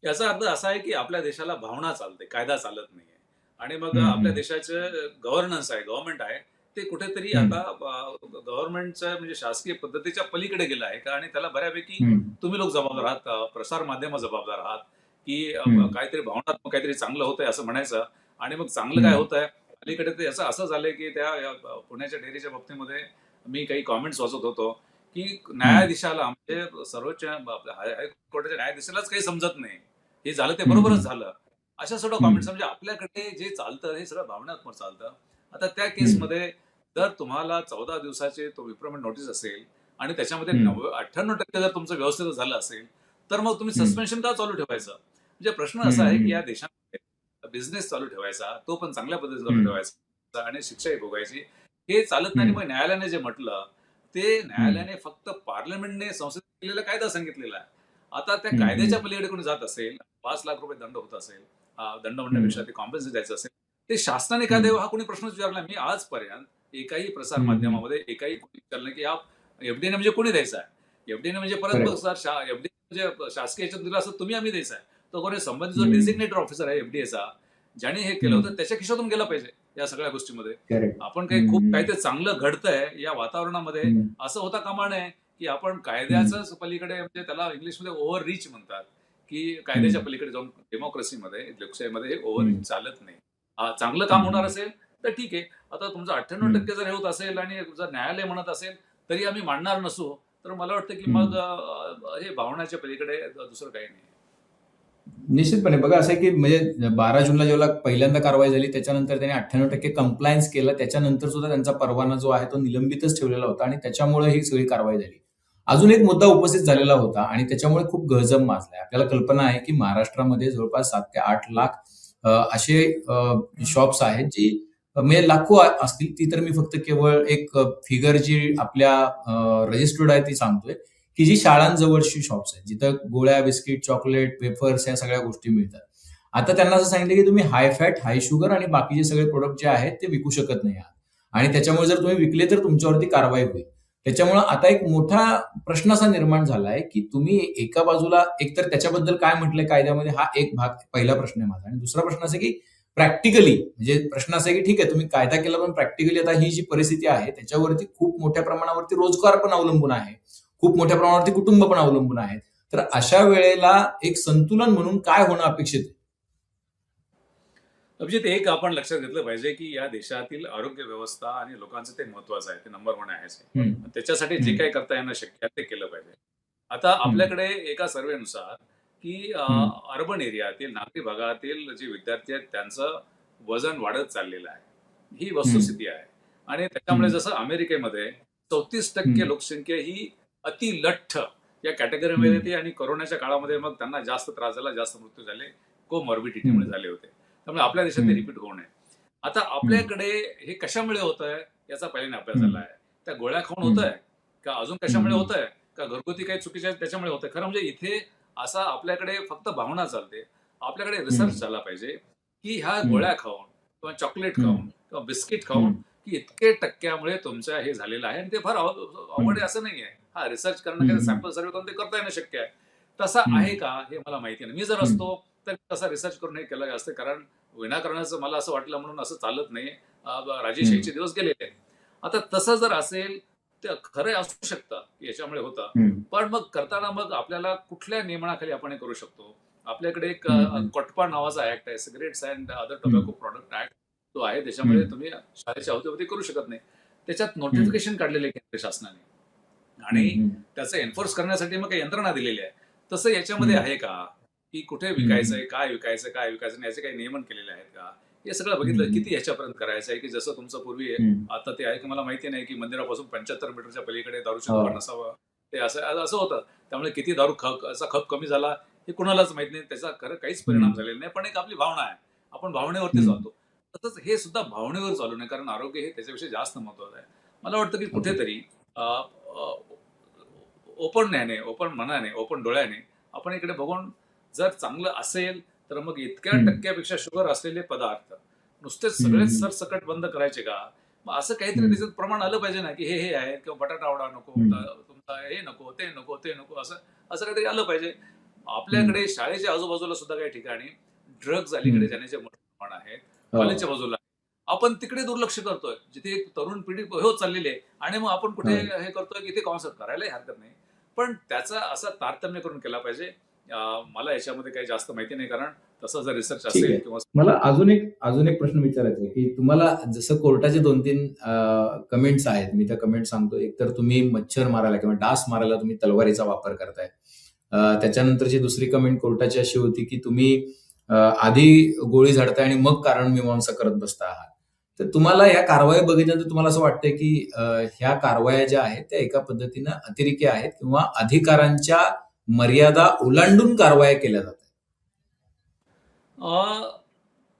याचा अर्थ असा आहे की आपल्या देशाला भावना चालते, कायदा चालत नाहीये. आणि मग हं, आपल्या हं, देशाचं गव्हर्नन्स आहे, गव्हर्नमेंट आहे, ते कुठेतरी हं, आता गव्हर्नमेंटच्या म्हणजे शासकीय पद्धतीच्या पलीकडे गेलं आहे का, आणि त्याला बऱ्यापैकी हं, तुम्ही लोक जबाबदार आहात, प्रसार माध्यम जबाबदार आहात, की हं, काहीतरी भावनात्मक काहीतरी चांगलं होतंय असं म्हणायचं. आणि मग चांगलं काय हं, होतंय, अलीकडे ते असं झालंय की त्या पुण्याच्या डेअरीच्या बाबतीमध्ये मी काही कॉमेंट्स वाचत होतो की हं, न्यायाधीशाला म्हणजे सर्वोच्च हायकोर्टाच्या न्यायाधीशालाच काही समजत नाही. हे झालं ते हं, बरोबरच हं, झालं. अशा सुद्धा हं, कॉमेंट्स, म्हणजे आपल्याकडे जे चालतं हे सगळं भावनात्मक चालतं. आता त्या हं, केसमध्ये जर तुम्हाला 14 दिवसाची तो इम्प्रुव्हमेंट नोटीस असेल आणि त्याच्यामध्ये हं, 98% जर तुमचं व्यवस्थित झालं असेल, तर मग तुम्ही हं, सस्पेन्शन का चालू ठेवायचं? म्हणजे प्रश्न असा आहे की हं, या देशामध्ये बिझनेस चालू ठेवायचा, तो पण चांगल्या पद्धतीने चालू ठेवायचा आणि शिक्षाही भोगायची. हे चालत नाही आणि मग न्यायालयाने जे म्हटलं, ते न्यायालयाने फक्त पार्लमेंटने संसदेत केलेला कायदा सांगितलेला आहे. आता त्या कायद्याच्या पलीकडे कोणी जात असेल, 5 लाख रुपये दंड होत असेल, दंड म्हणण्यापेक्षा ते कॉम्पेन्सेशन द्यायचं असेल, ते शासनाने का द्यावं हा कोणी प्रश्नच विचारला. मी आजपर्यंत एकाही प्रसार माध्यमामध्ये एकाही कोणी विचारलं की एफडीने म्हणजे कोणी द्यायचा आहे? एफडीने म्हणजे परत बघ सर, एफडी म्हणजे शासकीय याच्यात दिलं असं तुम्ही आम्ही द्यायचा आहे. तो कोणी संबंधित जो डेसिग्नेटेड ऑफिसर आहे एफडीएचा, ज्याने हे केलं होतं त्याच्या खिशातून गेला पाहिजे या सगळ्या गोष्टीमध्ये. आपण काही खूप काहीतरी चांगलं घडतंय या वातावरणामध्ये असं होता कामा नये की आपण कायद्याच्याच पलीकडे, म्हणजे त्याला इंग्लिशमध्ये ओव्हर रीच म्हणतात, की कायद्याच्या पलीकडे जाऊन डेमोक्रेसीमध्ये, लोकशाहीमध्ये हे ओव्हर रीच चालत नाही. चांगलं काम होणार असेल तर ठीक आहे. आता तुमचं 98% जर हे होत असेल आणि जर न्यायालय म्हणत असेल तरी आम्ही मानणार नसू, तर मला वाटतं की मग हे भावनाच्या पलीकडे दुसरं काही नाही. निश्चितपणे बघा असं आहे की म्हणजे 12 जूनला जेव्हा पहिल्यांदा कारवाई झाली त्याच्यानंतर त्यांनी 98% कंप्लायन्स केलं. त्याच्यानंतर सुद्धा त्यांचा परवाना जो आहे तो निलंबितच ठेवलेला होता आणि त्याच्यामुळे ही सगळी कारवाई झाली. अजून एक मुद्दा उपस्थित झालेला होता आणि त्याच्यामुळे खूप गजब माजलाय. आपल्याला कल्पना आहे की महाराष्ट्रामध्ये जवळपास 7 ते 8 लाख असे शॉप्स आहेत जी म्हणजे लाखो असतील. ती तर मी फक्त केवळ एक फिगर जी आपल्या रजिस्टर्ड आहे ती सांगतोय. की जी शाळांजवळची शॉप्स आहेत, जिथं गोळ्या, बिस्किट, चॉकलेट, वेफर्स या सगळ्या गोष्टी मिळतात. आता त्यांना असं सांगितलं की तुम्ही हाय फॅट, हाय शुगर आणि बाकीचे सगळे प्रोडक्ट जे आहेत ते विकू शकत नाही आहात. आणि त्याच्यामुळे जर तुम्ही विकले तर तुमच्यावरती कारवाई होईल. त्याच्यामुळे आता एक मोठा प्रश्न असा निर्माण झालाय की तुम्ही एका बाजूला एकतर त्याच्याबद्दल काय म्हटलंय कायद्यामध्ये हा एक भाग पहिला प्रश्न आहे माझा आणि दुसरा प्रश्न असा की प्रॅक्टिकली म्हणजे प्रश्न असा आहे की ठीक आहे तुम्ही कायदा केला पण प्रॅक्टिकली आता ही जी परिस्थिती आहे त्याच्यावरती खूप मोठ्या प्रमाणावरती रोजगार पण अवलंबून आहे. खूप मोठ्या प्रमाणावरती कुटुंब पण अवलंबून आहेत. तर अशा वेळेला एक संतुलन म्हणून काय होणं अपेक्षित आहे? अभिजित, एक आपण लक्षात घेतलं पाहिजे की या देशातील आरोग्य व्यवस्था आणि लोकांचं ते महत्वाचं आहे, ते नंबर 1 आहे. त्याच्यासाठी जे काही करता येणं शक्य आहे ते केलं पाहिजे. आता आपल्याकडे एका सर्वेनुसार की अर्बन एरियातील, नागरी भागातील जे विद्यार्थी आहेत त्यांचं वजन वाढत चाललेलं आहे. ही वस्तुस्थिती आहे. आणि त्याच्यामुळे जसं अमेरिकेमध्ये 34% लोकसंख्या ही अतिलठ्ठ या कॅटेगरीमध्ये येते आणि कोरोनाच्या काळामध्ये मग त्यांना जास्त त्रास झाला, जास्त मृत्यू झाले, कोमॉर्बिडिटीमुळे झाले होते. त्यामुळे आपल्या देशात ते रिपीट होऊ नये. आता आपल्याकडे हे कशामुळे होत आहे याचा पहिल्याने अभ्यास झाला आहे. त्या गोळ्या खाऊन होत आहे का, अजून कशामुळे होत आहे का, घरगुती काही चुकीच्या आहेत त्याच्यामुळे होत आहे. खरं म्हणजे इथे असा आपल्याकडे फक्त भावना चालते. आपल्याकडे रिसर्च झाला पाहिजे की ह्या गोळ्या खाऊन किंवा चॉकलेट खाऊन किंवा बिस्किट खाऊन की इतके टक्क्यामुळे तुमचं हे झालेलं आहे. आणि ते फार अवघड आहे असं नाहीये. हा रिसर्च करणं, काही सॅम्पल सर्वे करून ते करता येणं शक्य आहे. तसा आहे का हे मला माहिती नाही. मी जर असतो तर तसा रिसर्च करून हे केलं असतं, कारण विनाकारणाचं मला असं वाटलं म्हणून असं चालत नाही. राजेश यायचे दिवस गेलेले आहेत. आता तसं जर असेल तर खरं असू शकतं की याच्यामुळे होतं. पण मग करताना मग आपल्याला कुठल्या नियमनाखाली आपण हे करू शकतो? आपल्याकडे एक कोटपा नावाचा ऍक्ट आहे, cigarettes and other tobacco product act, तो आहे. त्याच्यामुळे तुम्ही शाळेच्या अवतीभवती करू शकत नाही. त्याच्यात नोटिफिकेशन काढलेले आहे केंद्र शासनाने आणि त्याचं एन्फोर्स करण्यासाठी मग काही यंत्रणा दिलेली आहे. तसं याच्यामध्ये आहे का की कुठे विकायचंय, काय विकायचं, काय विकायचं नाही, याचे काही नियमन केलेले आहेत का? हे सगळं बघितलं. किती ह्याच्यापर्यंत करायचं आहे की जसं तुमचं पूर्वी आता ते आहे की मला माहिती नाही की मंदिरापासून 75 मीटरच्या पलीकडे दारूचं दुकान नसावं, ते असं असं होतं. त्यामुळे किती दारू असा खप कमी झाला हे कुणालाच माहित नाही. त्याचा खरं काहीच परिणाम झालेला नाही. पण एक आपली भावना आहे, आपण भावनेवरती चालतो. तसंच हे सुद्धा भावनेवर चालू नये, कारण आरोग्य हे त्याच्यापेक्षा जास्त महत्वाचं आहे. मला वाटतं की कुठेतरी ओपन न्यायाने, ओपन मनाने, ओपन डोळ्याने आपण इकडे बघून जर चांगलं असेल तर मग इतक्या टक्क्यापेक्षा शुगर असलेले पदार्थ नुसतेच सगळेच सरसकट बंद करायचे का? मग असं काहीतरी त्याच्यात प्रमाण आलं पाहिजे ना, की हे आहे किंवा बटाटा वडा नको, तुमचा हे नको, ते नको, ते नको, असं असं काहीतरी आलं पाहिजे. आपल्याकडे शाळेच्या आजूबाजूला सुद्धा काही ठिकाणी ड्रग्ज अलीकडे जाण्याचे मोठे प्रमाण आहे. कॉलेजच्या बाजूला आपण तिकडे दुर्लक्ष करतोय, जिथे एक तरुण पिढी होत चाललेली आहे आणि मग आपण कुठे हे करतोय की ते कॉन्सर्ट करायलाही हरकत नाही. पण त्याचा असा तारतम्य करून केला पाहिजे. मला याच्यामध्ये काही जास्त माहिती नाही, कारण तसं जर रिसर्च असेल किंवा मला अजून एक प्रश्न विचारायचा आहे की तुम्हाला जसं कोर्टाचे 2-3 कमेंट्स आहेत. मी त्या कमेंट सांगतो. एक तर तुम्ही मच्छर मारायला किंवा डास मारायला तुम्ही तलवारीचा वापर करताय. त्याच्यानंतरची दुसरी कमेंट कोर्टाची अशी होती की तुम्ही आधी गोळी झाडताय आणि मग कारणमीमांसा करत बसता आहात. तर तुम्हाला ह्या कारवाई बघितल्यानंतर तुम्हाला असं वाटतंय की ह्या कारवाया ज्या आहेत त्या एका पद्धतीनं अतिरेकी आहेत किंवा अधिकारांच्या मर्यादा ओलांडून कारवाया केल्या जातात?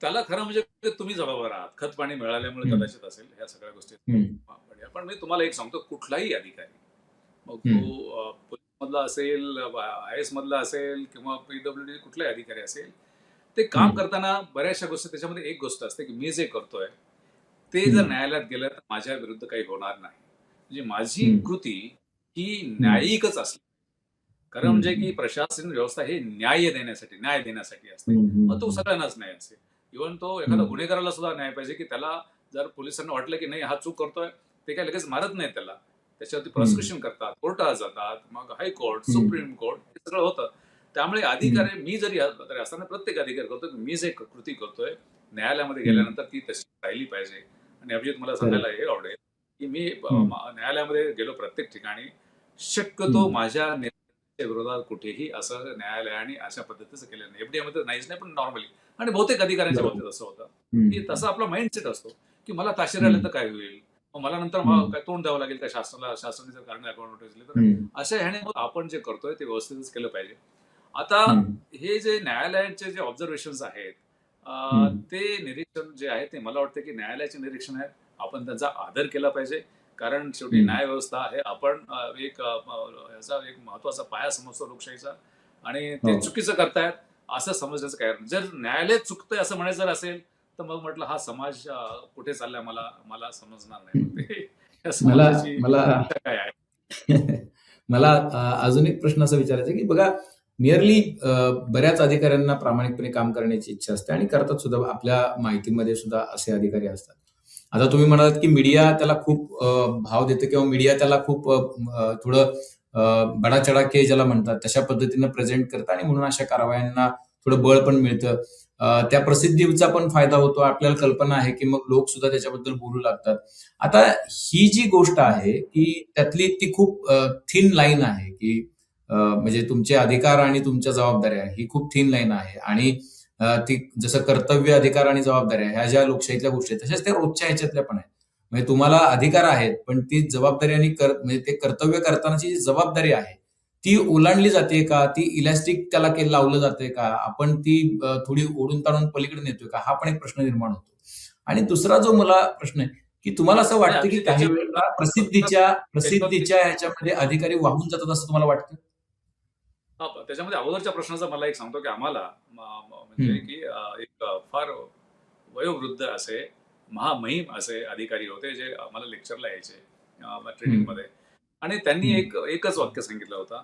त्याला खरं म्हणजे ते तुम्ही जबाबदार आहात. खत पाणी मिळाल्यामुळे हम्म, कदाचित असेल ह्या सगळ्या गोष्टी. हम्म, पण मी तुम्हाला एक सांगतो, कुठलाही अधिकारी, मग तो हम्म, पोलीस मधला असेल, आय एस मधला असेल किंवा पीडब्ल्यूडी कुठलाही अधिकारी असेल, ते काम हम्म, करताना बऱ्याचशा गोष्टी, त्याच्यामध्ये एक गोष्ट असते की मी जे करतोय ते जर हम्म, न्यायालयात गेलं तर माझ्या विरुद्ध काही होणार नाही. म्हणजे माझी हम्म, कृती ही हम्म, न्यायिकच असली. खरं म्हणजे की हम्म, प्रशासन व्यवस्था हे न्याय देण्यासाठी असते. हम्म, मग तो हम्म, सगळ्यांनाच न्याय असेल. इव्हन तो एखादा हम्म, गुन्हेगाराला सुद्धा न्याय पाहिजे, की त्याला जर पोलिसांना वाटलं की नाही हा चूक करतोय, ते काय लगेच मारत नाही त्याला. त्याच्यावरती हम्म, प्रॉसिक्युशन करतात, कोर्टात जातात, मग हायकोर्ट, हम्म, सुप्रीम कोर्ट हे सगळं होतं. त्यामुळे हम्म, अधिकारी, मी जरी असताना प्रत्येक अधिकारी करतो की मी जे कृती करतोय न्यायालयामध्ये हम्म. गेल्यानंतर ती तशी राहिली पाहिजे. आणि अभिजित, मला सांगायला करेक्ट. हे आवडेल की मी हम्म, न्यायालयामध्ये गेलो प्रत्येक ठिकाणी, शक्यतो हम्म, माझ्या निर्णयाच्या विरोधात कुठेही असं न्यायालयाने अशा पद्धतीचं केलं नाही. एफडीए मध्ये नाहीच नाही, पण नॉर्मली आणि बहुतेक अधिकाऱ्यांच्या बरोबर. बाबतीत असं होतं की हम्म, तसा आपला माइंडसेट असतो की मला ताशेर आलं हम्म, तर काय होईल, मग मला नंतर हम्म, काय तोंड द्यावं लागेल का शासनाला, शासनाने जर कारण अकाउंट नोटीस दिली तर. हम्म, अशा ह्याने मग आपण जे करतोय ते व्यवस्थितच केलं पाहिजे. आता हम्म, हे जे न्यायालयांचे जे ऑब्झर्वेशन्स आहेत, हम्म, ते निरीक्षण जे आहे ते मला वाटतं की न्यायालयाचे निरीक्षण आहेत. आपण त्यांचा आदर केला पाहिजे. कारण शेवटी हम्म. न्यायव्यवस्था हे आपण याचा एक महत्वाचा पाया समजतो लोकशाहीचा, आणि हो. ते चुकीचं करतायत असं समजण्याचं काय कारण. जर न्यायालय चुकतंय असं म्हणायचं जर असेल, तर मग म्हटलं हा समाज कुठे चाललाय मला मला समजणार नाही. मग ते या मला समाजाची मला दिशा काय आहे. मला अजून एक प्रश्न असा विचारायचा आहे, की बघा निअरली बऱ्याच अधिकाऱ्यांना प्रामाणिकपणे काम करण्याची इच्छा असते आणि करतात सुद्धा. आपल्या माहितीमध्ये सुद्धा असे अधिकारी असतात. आता तुम्ही म्हणालात, की मीडिया त्याला खूप भाव देते किंवा मीडिया त्याला खूप थोडं बडा चढा ज्याला म्हणतात तशा पद्धतीनं प्रेझेंट करतं आणि म्हणून अशा कारवायांना थोडं बळ पण मिळतं. त्या प्रसिद्धीचा पण फायदा होतो. आपल्याला कल्पना आहे, की मग लोक सुद्धा त्याच्याबद्दल बोलू लागतात. आता ही जी गोष्ट आहे, की त्यातली ती खूप थिन लाईन आहे, की म्हणजे तुमचे अधिकार आणि तुमच्या जबाबदाऱ्या ही खूप थिन लाईन आहे आणि ती जसं कर्तव्य, अधिकार आणि जबाबदाऱ्या ह्या ज्या लोकशाहीतल्या गोष्टी आहेत, तशाच त्या रोजच्या ह्याच्यातल्या पण आहेत. म्हणजे तुम्हाला अधिकार आहेत, पण ती जबाबदारी आणि म्हणजे ते कर्तव्य करतानाची जी जबाबदारी आहे, ती ओलांडली जाते का? ती इलॅस्टिक त्याला लावलं जाते का? आपण ती थोडी ओढून ताणून पलीकडे नेतोय का? हा पण एक प्रश्न निर्माण होतो. आणि दुसरा जो मला प्रश्न आहे, की तुम्हाला असं नाही, वाटतं, की अभिजित, काही याच्यावर वेळेला फक्त याच्यावरती प्रसिद्धीच्या ह्याच्यामध्ये अधिकारी वाहून जातात असं तुम्हाला वाटतं? त्याच्यामध्ये अगोदरच्या प्रश्नाचा मला एक सांगतो की आम्हाला म्हणजे हं, की एक फार वयोवृद्ध असे महामहिम असे अधिकारी होते, जे आम्हाला लेक्चरला यायचे हं, ट्रेनिंगमध्ये. आणि त्यांनी हं, एकच वाक्य सांगितलं होतं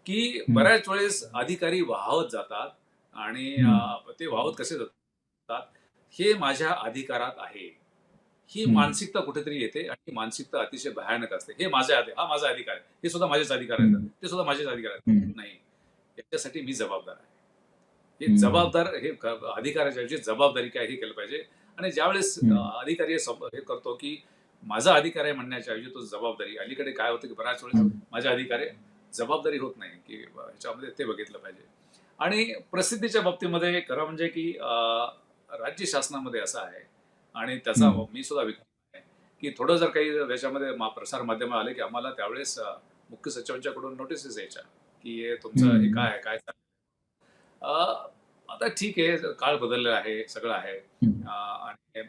की हं, बऱ्याच वेळेस अधिकारी वाहत जातात, आणि हं, ते वाहत कसे जातात, हे माझ्या अधिकारात आहे, ही हं, मानसिकता कुठेतरी येते, आणि ही मानसिकता अतिशय भयानक असते. हा माझा अधिकार आहे, हे सुद्धा माझेच अधिकार आहेत, हं, ते सुद्धा माझेच अधिकार आहेत. हं, नाही, याच्यासाठी मी जबाबदार आहे. हे हं, जबाबदार, हे अधिकाराच्या ऐवजी जबाबदारी काय हे केलं पाहिजे. आणि ज्यावेळेस हं, अधिकारी हे करतो की माझा अधिकार आहे म्हणण्याच्या ऐवजी तो जबाबदारी, अलीकडे काय होतं की बऱ्याच वेळेस हं, माझा अधिकार आहे जबाबदारी होत नाही, की ह्याच्यामध्ये ते बघितलं पाहिजे. आणि प्रसिद्धीच्या बाबतीमध्ये खरं म्हणजे की राज्य शासनामध्ये असं आहे, आणि त्याचा हं, मी सुद्धा आहे, की थोडं जर काही त्याच्यामध्ये प्रसार माध्यम आले, की आम्हाला त्यावेळेस मुख्य सचिवांच्याकडून नोटिसेस यायच्या की हे तुमचं हे काय हं, आहे, काय आता ठीक आहे, काळ बदललेला आहे, सगळं आहे. हं, आणि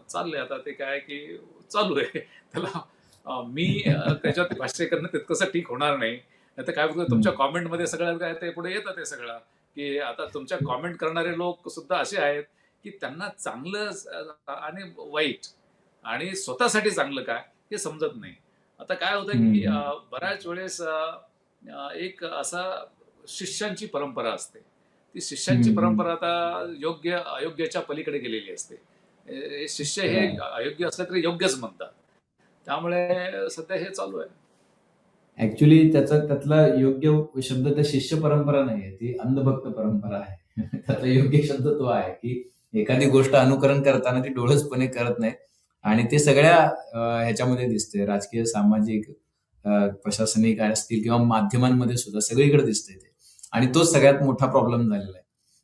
चाललंय आता ते काय की चालू आहे. त्याला मी त्याच्यावरती भाष्य करणं तितकंसं ठीक होणार नाही. नाहीतर काय होतं, हं, तुमच्या कॉमेंटमध्ये सगळं काय ते पुढे येतं ते सगळं, की आता तुमच्या कॉमेंट करणारे लोक सुद्धा असे आहेत, की त्यांना चांगलं आणि वाईट आणि स्वतःसाठी चांगलं काय हे समजत नाही. आता काय होतं, की हं, बऱ्याच वेळेस एक असा शिष्यांची परंपरा असते. ती शिष्यांची हं, परंपरा आता योग्य अयोग्याच्या पलीकडे गेलेली असते. शिष्य हे खरं आहे. अयोग्य असलं तरी योग्यच म्हणतात. त्यामुळे सध्या हे चालू आहे. ॲक्चुअली त्यातला योग्य शब्द तर शिष्य परंपरा नाहीये, ती अंधभक्त परंपरा आहे. त्यातला योग्य शब्द तो आहे, की एखादी गोष्ट अनुकरण करताना ती डोळसपणे करत नाही आणि ते सगळ्या ह्याच्यामध्ये दिसतंय. राजकीय, सामाजिक, प्रशासनिक असतील किंवा माध्यमांमध्ये सुद्धा सगळीकडे दिसतंय ते. आणि तोच सगळ्यात मोठा प्रॉब्लेम झालेला आहे,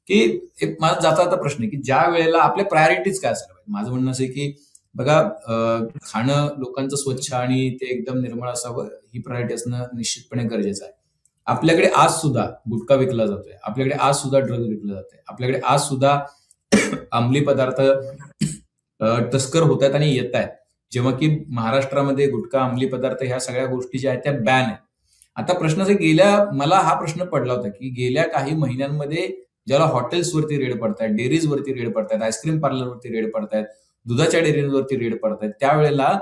की एक माझा जाता-जाता प्रश्न आहे, की ज्या वेळेला आपल्या प्रायोरिटीज काय असायला पाहिजे? माझं म्हणणं असं आहे, की बघा खाणं लोकांचं स्वच्छ आणि ते एकदम निर्मळ असावं ही प्रायोरिटी असणं निश्चितपणे गरजेचं आहे. आपल्याकडे आज सुद्धा गुटखा विकला जातोय. आपल्याकडे आज सुद्धा ड्रग्ज विकलं जातंय. आपल्याकडे आज सुद्धा अंमली पदार्थ तस्कर होत आहेत आणि येत आहेत, जेव्हा की महाराष्ट्रामध्ये गुटखा, अंमली पदार्थ ह्या सगळ्या गोष्टी ज्या आहेत त्या बॅन आहेत. आता प्रश्न मला हा प्रश्न पडला होता, की गेल्या काही महिन्यांमध्ये ज्याला हॉटेल्सवरती रेड पडतायत, डेअरीजवरती रेड पडतायत, आईस्क्रीम पार्लरवरती रेड पडतायत, दुधाच्या डेअरींवरती रेड पडतायत, त्यावेळेला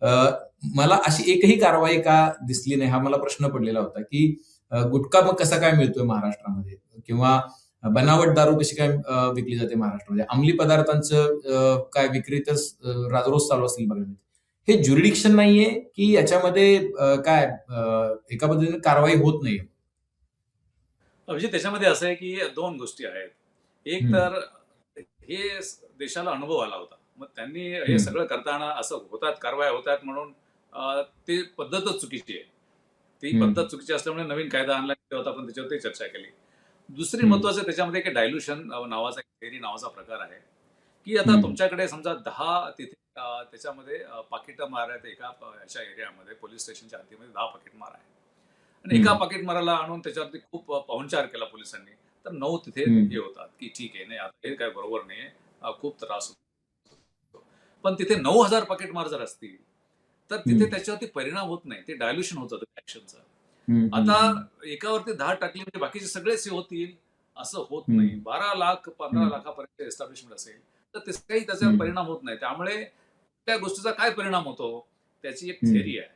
अ, मला अशी एकही कारवाई का दिसली नाही, हा मला प्रश्न पडलेला होता, की गुटखा मग कसा काय मिळतोय महाराष्ट्रामध्ये, किंवा बनावट दारू कशी काय विकली जाते महाराष्ट्रामध्ये, अंमली पदार्थांचं काय विक्री तर राजरोज चालू असतील बघा. हे ज्युरिडिक्शन नाहीये, की याच्यामध्ये एका पद्धतीने कारवाई होत नाहीये? म्हणजे त्याच्यामध्ये असं आहे की दोन गोष्टी आहेत. एक हम्म, तर हे देशाला अनुभव आला होता. मग त्यांनी हे हम्म, सगळं करताना असं होतात, कारवाया होतात म्हणून ती पद्धतच चुकीची आहे. ती पद्धत हम्म, चुकीची असल्यामुळे नवीन कायदा आणला तेव्हा आपण त्याच्यावरती चर्चा केली. दुसरी हम्म, महत्वाचं त्याच्यामध्ये एक डायल्युशन नावाचा एक थेअरी नावाचा प्रकार आहे, की आता हम्म, तुमच्याकडे समजा 10 तिथे त्याच्यामध्ये पाकिटं मार आहेत एका ह्याच्या एरियामध्ये, पोलीस स्टेशनच्या हद्दीमध्ये 10 पाकीट मार आहे. आणि एका हम्म, पाकीट माराला आणून त्याच्यावरती खूप पाहुणचार केला पोलिसांनी. तर 9 तिथे हे हम्म, होतात, की ठीक आहे, नाही आता हे काय बरोबर नाहीये, खूप त्रास होतो. पण तिथे 9,000 पाकीट मार जर असतील, तर तिथे हम्म, त्याच्यावरती परिणाम होत नाही. ते डायल्युशन होत जातं ॲक्शनचं. हम्म, आता हम्म, एकावरती 10 टाकली म्हणजे बाकीचे सगळेच हे होतील, असं होत नाही. हम्म, 12 लाख, 15 हम्म, लाखापर्यंत एस्टॅब्लिशमेंट असेल, तर काही त्याच्यावर हम्म, परिणाम होत नाही. त्यामुळे त्या गोष्टीचा काय परिणाम होतो, त्याची एक हम्म, थिअरी आहे.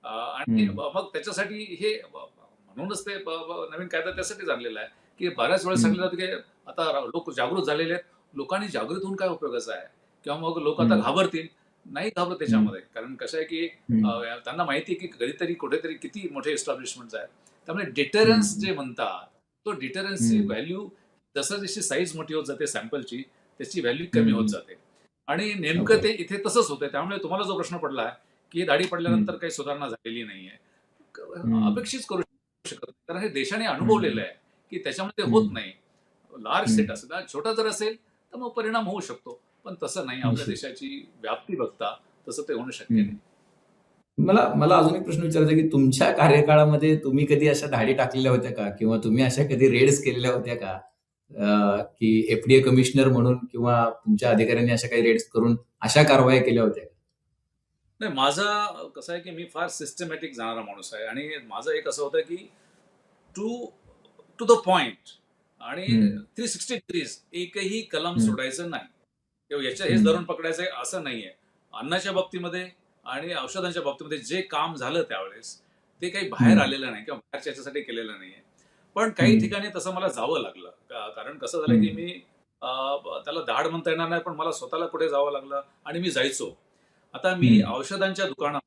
आणि हम्म, मग त्याच्यासाठी हे म्हणूनच ते नवीन कायदा त्यासाठीच आणलेला आहे, की बऱ्याच वेळेस हम्म, सांगितलं होतं, की आता लोक जागृत झालेले आहेत. लोकांनी जागृत होऊन काय उपयोगाचं आहे? किंवा मग लोक आता हम्म, घाबरतील. नाही घाबरत हम्म, त्याच्यामध्ये. कारण कसं आहे, की हम्म, त्यांना माहिती आहे, की कधीतरी कुठेतरी किती मोठे एस्टॅब्लिशमेंट्स आहेत. त्यामुळे हम्म, डिटरन्स जे म्हणतात, तो डिटरन्सची हम्म, व्हॅल्यू जशी साईज मोठी होत जाते सॅम्पलची, त्याची व्हॅल्यू कमी होत हम्म, जाते. आणि नेमकं ओके. ते इथे तसंच होतंय. त्यामुळे तुम्हाला जो प्रश्न पडला आहे, की दाढी पडल्यानंतर हम्म, काही सुधारणा झालेली नाहीये. हम्म, अपेक्षित करू शकत नाही. कारण हे देशाने अनुभवलेलं हम्म, आहे, की त्याच्यामध्ये होत हम्म, नाही. लार्ज सेट हम्म, असेल, छोटा जर असेल, तर मग परिणाम होऊ शकतो. पण तसं नाही. आपल्या हम्म, देशाची व्याप्ती बघता तसं ते होणं शक्य हम्म. नाही. मला मला अजून एक प्रश्न विचारायचा आहे, की तुमच्या कार्यकाळामध्ये तुम्ही कधी अशा धाडी टाकलेल्या होत्या का? किंवा तुम्ही अशा कधी रेड्स केलेल्या होत्या का? की एफडीए कमिशनर म्हणून किंवा तुमच्या अधिकाऱ्यांनी अशा काही रेड्स करून अशा कारवाया केल्या होत्या का? नाही, माझं कसं आहे, की मी फार सिस्टमॅटिक जाणारा माणूस आहे आणि माझं एक असं होतं, की टू टू द पॉइंट आणि हं, 360 डिग्रीज एकही कलम हं, सोडायचं नाही किंवा हेच हं, धरून पकडायचंय असं नाहीये. अन्नाच्या बाबतीमध्ये आणि औषधांच्या बाबतीमध्ये जे काम झालं त्यावेळेस, ते काही बाहेर हं, आलेलं नाही किंवा बाहेरच्या ह्याच्यासाठी केलेलं नाहीये. पण काही हं, ठिकाणी तसं मला जावं लागलं. कारण कसं झालं, की हं, मी त्याला धाड म्हणता येणार नाही, पण मला स्वतःला कुठे जावं लागलं आणि मी जायचो. आता मी हं, औषधांच्या दुकानात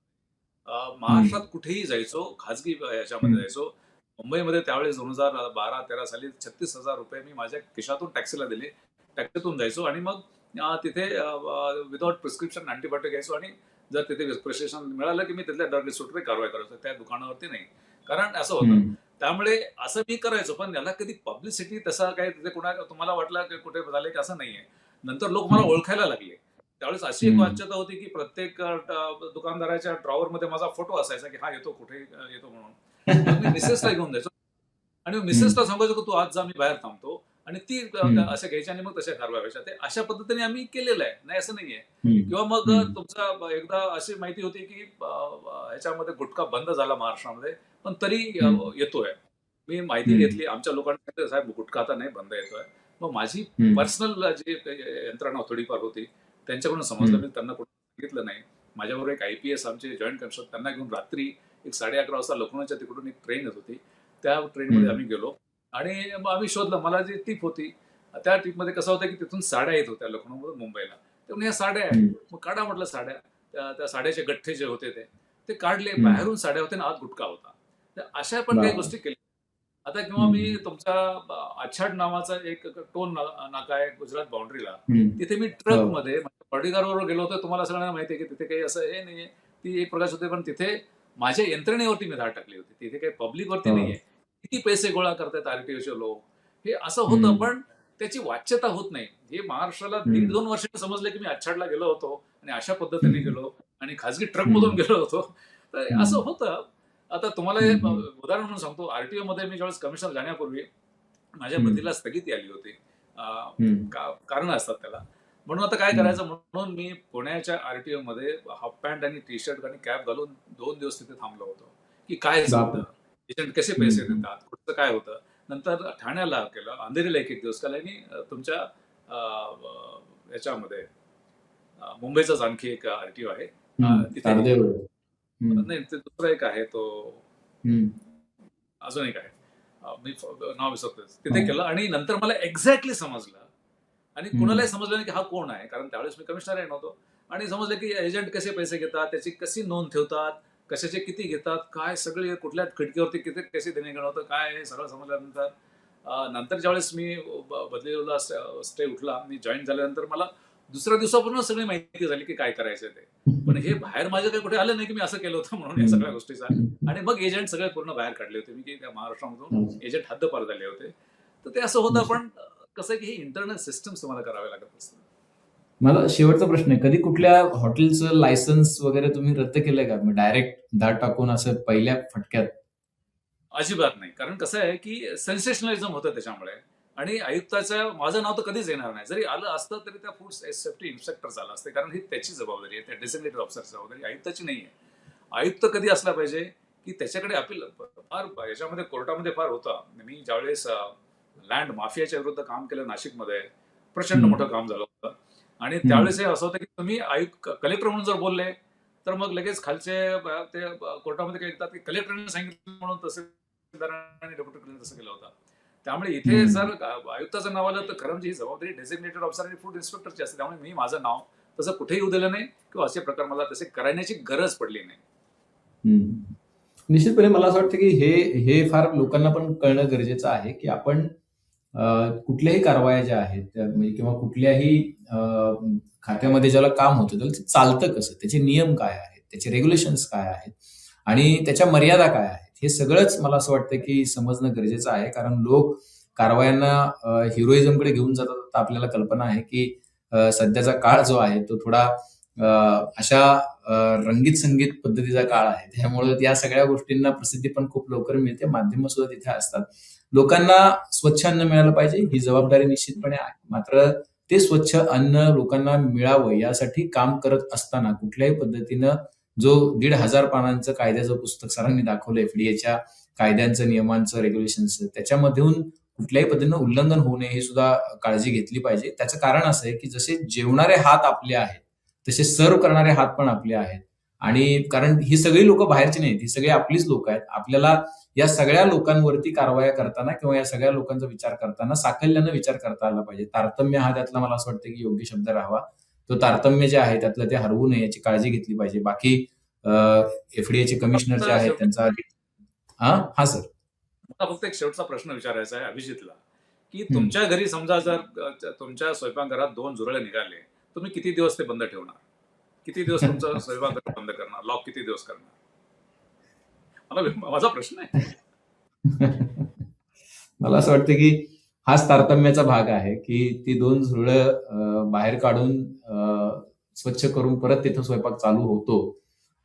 हं, महाराष्ट्रात कुठेही जायचो, खाजगी ह्याच्यामध्ये हं, जायचो. मुंबईमध्ये त्यावेळेस 2012-13 साली ₹36,000 मी माझ्या खिशातून टॅक्सीला दिले. टॅक्सीतून जायचो आणि मग तिथे विदाऊट प्रिस्क्रिप्शन अँटिबायोटिक घ्यायचो आणि जर तिथे प्रिस्क्रिप्शन मिळालं, की मी तिथल्या ड्रग डिस्ट्रिब्युटरवर कारवाई करायचो. त्या दुकानावरती नाही. कारण असं होतं. हं, त्यामुळे असं मी करायचो, पण याला कधी पब्लिसिटी तसा काही तिथे तुम्हाला वाटलं, की कुठे झाले की असं नाहीये. नंतर लोक मला हं, ओळखायला लागले. त्यावेळेस अशी एक हं, वाच्यता होती, की प्रत्येक दुकानदाराच्या ड्रॉवरमध्ये माझा फोटो असायचा, की हा येतो कुठे येतो म्हणून. मग मी मिसेसला घेऊन जायचो आणि हं, मिसेसला सांगायचो, की "तू आज जा, मी बाहेर थांबतो." आणि ती हं, अशा घ्यायच्या आणि मग तशा कारवाया व्हायच्या. ते अशा पद्धतीने आम्ही केलेलं आहे. नाही असं नाहीये. हं, किंवा मग हं, तुमचा एकदा अशी माहिती होती, की ह्याच्यामध्ये गुटखा बंद झाला महाराष्ट्रामध्ये, पण तरी हं, येतोय. मी माहिती हं, घेतली. आमच्या लोकांनी सांगितलं, "साहेब गुटखा आता नाही बंद येतोय." मग माझी हं, पर्सनल जी यंत्रणा थोडीफार होती, त्यांच्याकडून समजलं. हं, मी त्यांना कुठे सांगितलं नाही. माझ्याबरोबर एक आय-पी-एस आमचे जॉइंट कमिशनर त्यांना घेऊन रात्री एक 11:30 वाजता लखनौच्या तिकडून एक ट्रेन येत होती. त्या ट्रेनमध्ये हं, आम्ही गेलो आणि मग आम्ही शोधलं. मला जी टीप होती, त्या टीपमध्ये कसं होतं, की तिथून साड्या येत होत्या लखनौमधून मुंबईला. ते म्हणे, "ह्या साड्या आहेत." हं, मग काढा म्हटलं साड्या. त्या त्या साड्याचे गठ्ठे जे होते ते काढले. हं. बाहेरून साड्या होत्या आणि आत गुटखा होता. तर अशा पण काही बापरे! गोष्टी केल्या. आता किंवा मी हं, तुमचा आछाड नावाचा एक टोल नाका आहे गुजरात बाउंड्रीला. हं. तिथे मी हो. ट्रकमध्ये बॉडीगार्डबरोबर गेलो होतो. तुम्हाला सगळ्यांना माहिती आहे, की तिथे काही असं हे नाहीये. ती एक प्रकारची होती, पण तिथे माझ्या यंत्रणेवरती मी धाड टाकली होती. तिथे काही पब्लिकवरती हो. नाहीये. किती पैसे गोळा करतायत आर-टी-ओचे लोक. हे असं होतं, हं, पण त्याची वाच्यता होत नाही. हे महाराष्ट्राला हं, 1.5-2 वर्षांनी समजलं, की मी आच्छाडला गेलो होतो आणि अशा पद्धतीने हं, गेलो आणि खाजगी ट्रकमधून हं, गेलो होतो. तर असं हं, होतं. आता तुम्हाला हे हं, हं, उदाहरण म्हणून सांगतो, आर-टी-ओमध्ये मी ज्यावेळेस कमिशनर जाण्यापूर्वी माझ्या हं, बदलीला स्थगिती आली होती. कारण असतात त्याला. म्हणून आता काय करायचं म्हणून मी पुण्याच्या आरटीओ मध्ये हाफ पॅन्ट आणि टी शर्ट आणि कॅप घालून 2 दिवस तिथे थांबलो होतो की काय बापरे. चालतं, एजंट कसे पैसे देतात, कुठचं काय होतं. नंतर ठाण्याला केलं, अंधेरीला एक दिवस केला आणि तुमच्या याच्यामध्ये मुंबईचाच आणखी एक आरटीओ आहे तिथे नाही, ते दुसरा एक आहे तो, अजून एक आहे, मी नाव विसरतोय, तिथे केलं. आणि नंतर मला एक्झॅक्टली समजलं आणि कुणालाही समजलं नाही की हा कोण आहे, कारण त्यावेळेस मी कमिशनर नव्हतो. आणि समजलं की एजंट कसे पैसे घेतात, त्याची कशी नोंद ठेवतात, कशाचे किती घेतात, काय सगळे कुठल्या खिडकीवरती किती कसे देणे होतं, काय हे सगळं समजल्यानंतर नंतर ज्यावेळेस मी बदलीला स्टे उठला, मी जॉईन झाल्यानंतर मला दुसऱ्या दिवसापूर्वी सगळी माहिती झाली की काय करायचं ते. पण हे बाहेर माझ्या काही कुठे आलं नाही की मी असं केलं होतं म्हणून या सगळ्या गोष्टीचा. आणि मग एजंट सगळे पूर्ण बाहेर काढले होते मी, की त्या महाराष्ट्रामधून एजंट हद्दपार झाले होते. तर ते असं होतं. पण कसं आहे की हे इंटरनल सिस्टम्स तुम्हाला करावे लागत असतात. मला शेवटचा प्रश्न आहे, कधी कुठल्या हॉटेलचं लायसन्स वगैरे तुम्ही रद्द केलंय का? डायरेक्ट धाड टाकून असं पहिल्या फटक्यात? अजिबात नाही. कारण कसं आहे की सेन्सेशनलिझम होतं त्याच्यामुळे. आणि आयुक्ताचं माझं नाव तर कधीच येणार नाही. जरी आलं असतं तरी त्या फूड सेफ्टी इन्स्पेक्टर आलं असते, कारण ही त्याची जबाबदारी आहे, त्या डेसिग्नेटेड ऑफिसरची जबाबदारी आयुक्ताची नाही आहे. आयुक्त कधी असला पाहिजे की त्याच्याकडे अपील फार याच्यामध्ये कोर्टामध्ये फार होता. मी ज्यावेळेस लँड माफियाच्या विरुद्ध काम केलं नाशिकमध्ये, प्रचंड मोठं काम झालं होतं. आणि त्यावेळेस हे असं होतं की तुम्ही कलेक्टर म्हणून जर बोलले तर मग लगेच खालचे ते कोर्टामध्ये काय येतात की कलेक्टरने सांगितलं म्हणून तहसीलदारांनी डेप्युटी तसं केलं होतं. त्यामुळे इथे जर आयुक्ताचं नाव आलं तर खरं म्हणजे ही जबाबदारी डेसिग्नेटेड ऑफिसर आणि फूड इन्स्पेक्टरची असते. त्यामुळे मी माझं नाव तसं कुठेही येऊ दिलं नाही किंवा असे प्रकार मला तसे करण्याची गरज पडली नाही. निश्चितपणे मला असं वाटतं की हे फार लोकांना पण कळणं गरजेचं आहे की आपण कुठल्याही कारवाया ज्या आहेत म्हणजे किंवा कुठल्याही खात्यामध्ये ज्याला काम होतं त्याला चालतं कसं, त्याचे नियम काय आहेत, त्याचे रेग्युलेशन्स काय आहेत आणि त्याच्या मर्यादा काय आहेत, हे सगळंच मला असं वाटतं की समजणं गरजेचं आहे. कारण लोक कारवायांना हिरोइझमकडे घेऊन जातात. आता आपल्याला कल्पना आहे की सध्याचा काळ जो आहे तो थोडा अशा रंगीत संगीत पद्धतीचा काळ आहे. त्यामुळे या सगळ्या गोष्टींना प्रसिद्धी पण खूप लवकर मिळते, माध्यमं सुद्धा तिथे असतात. लोकांना स्वच्छ अन्न मिळालं पाहिजे ही जबाबदारी निश्चितपणे आहे. मात्र ते स्वच्छ अन्न लोकांना मिळावं यासाठी काम करत असताना कुठल्याही पद्धतीनं जो 1,500 पानांचं कायद्याचं पुस्तक सरांनी दाखवलं एफडीएच्या कायद्यांचं, नियमांचं, रेग्युलेशन्सचं, त्याच्यामधून कुठल्याही पद्धतीनं उल्लंघन होऊ नये ही सुद्धा काळजी घेतली पाहिजे. त्याचं कारण असं आहे की जसे जेवणारे हात आपले आहेत तसे सर्व करणारे हात पण आपले आहेत. आणि कारण ही सगळी लोक बाहेरची नाहीत, ही सगळी आपलीच लोक आहेत. आपल्याला या सगळ्या लोकांवरती कारवाया करताना किंवा या सगळ्या लोकांचा विचार करताना साकल्यानं विचार करता आला पाहिजे. तारतम्य हा त्यातला मला असं वाटतं की योग्य शब्द राहावा. तो तारतम्य जे आहे त्यातलं ते हरवू नये याची काळजी घेतली पाहिजे. बाकी एफडीएचे कमिशनर जे आहेत त्यांचा हा सर, मला फक्त एक शेवटचा प्रश्न विचारायचा आहे अभिजितला, की तुमच्या घरी समजा जर तुमच्या स्वयंपाकघरात 2 झुरळे निघाले, तुम्ही किती दिवस ते बंद ठेवणार? किती दिवस तुमचं स्वयंपाकघर बंद करणार? लॉक किती दिवस करणार? माझा प्रश्न आहे. मला असं वाटतं की हाच तारतम्याचा भाग आहे की ती 2 झुरळं बाहेर काढून स्वच्छ करून परत तिथं स्वयंपाक चालू होतो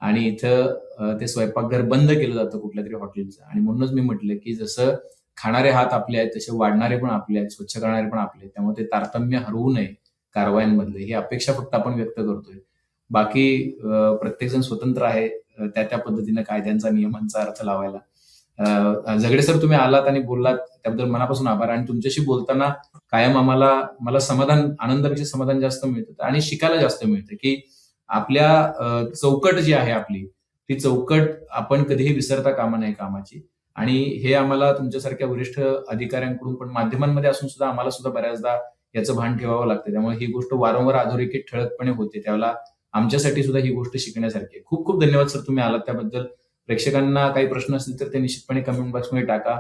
आणि इथं ते स्वयंपाकघर बंद केलं जातं कुठल्या तरी हॉटेलचं. आणि म्हणूनच मी म्हटलं की जसं खाणारे हात आपले आहेत तसे वाढणारे पण आपले आहेत, स्वच्छ करणारे पण आपले आहेत. त्यामुळे ते तारतम्य हरवू नये कारवायांमधले, ही अपेक्षा फक्त आपण व्यक्त करतोय. बाकी प्रत्येकजण स्वतंत्र आहे त्या पद्धतीनं कायद्यांचा, नियमांचा अर्थ लावायला. झगडे सर, तुम्ही आलात आणि बोललात त्याबद्दल मनापासून आभार. आणि तुमच्याशी बोलताना कायम मला समाधान, आनंदापेक्षा समाधान जास्त मिळतं आणि शिकायला जास्त मिळतं की आपल्या चौकट जी आहे आपली, ती चौकट आपण कधीही विसरता कामा नये कामाची. आणि हे आम्हाला तुमच्यासारख्या वरिष्ठ अधिकाऱ्यांकडून पण माध्यमांमध्ये असून सुद्धा आम्हाला सुद्धा बऱ्याचदा याचं भान ठेवावं लागतं. त्यामुळे ही गोष्ट वारंवार अधोरेखित ठळकपणे होते, त्यावेळेला आमच्यासाठी सुद्धा ही गोष्ट शिकण्यासारखी आहे. खूप खूप धन्यवाद सर तुम्ही आलात त्याबद्दल. प्रेक्षकांना काही प्रश्न असतील तर ते निश्चितपणे कमेंट बॉक्समध्ये टाका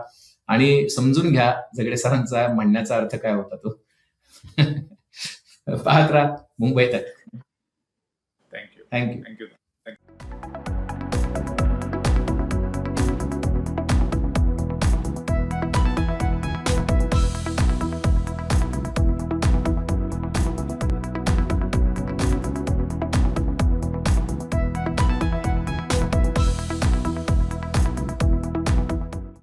आणि समजून घ्या झगडे सरांचा म्हणण्याचा अर्थ काय होता तो. पाहत राहा मुंबई तक. थँक्यू. थँक्यू. थँक्यू.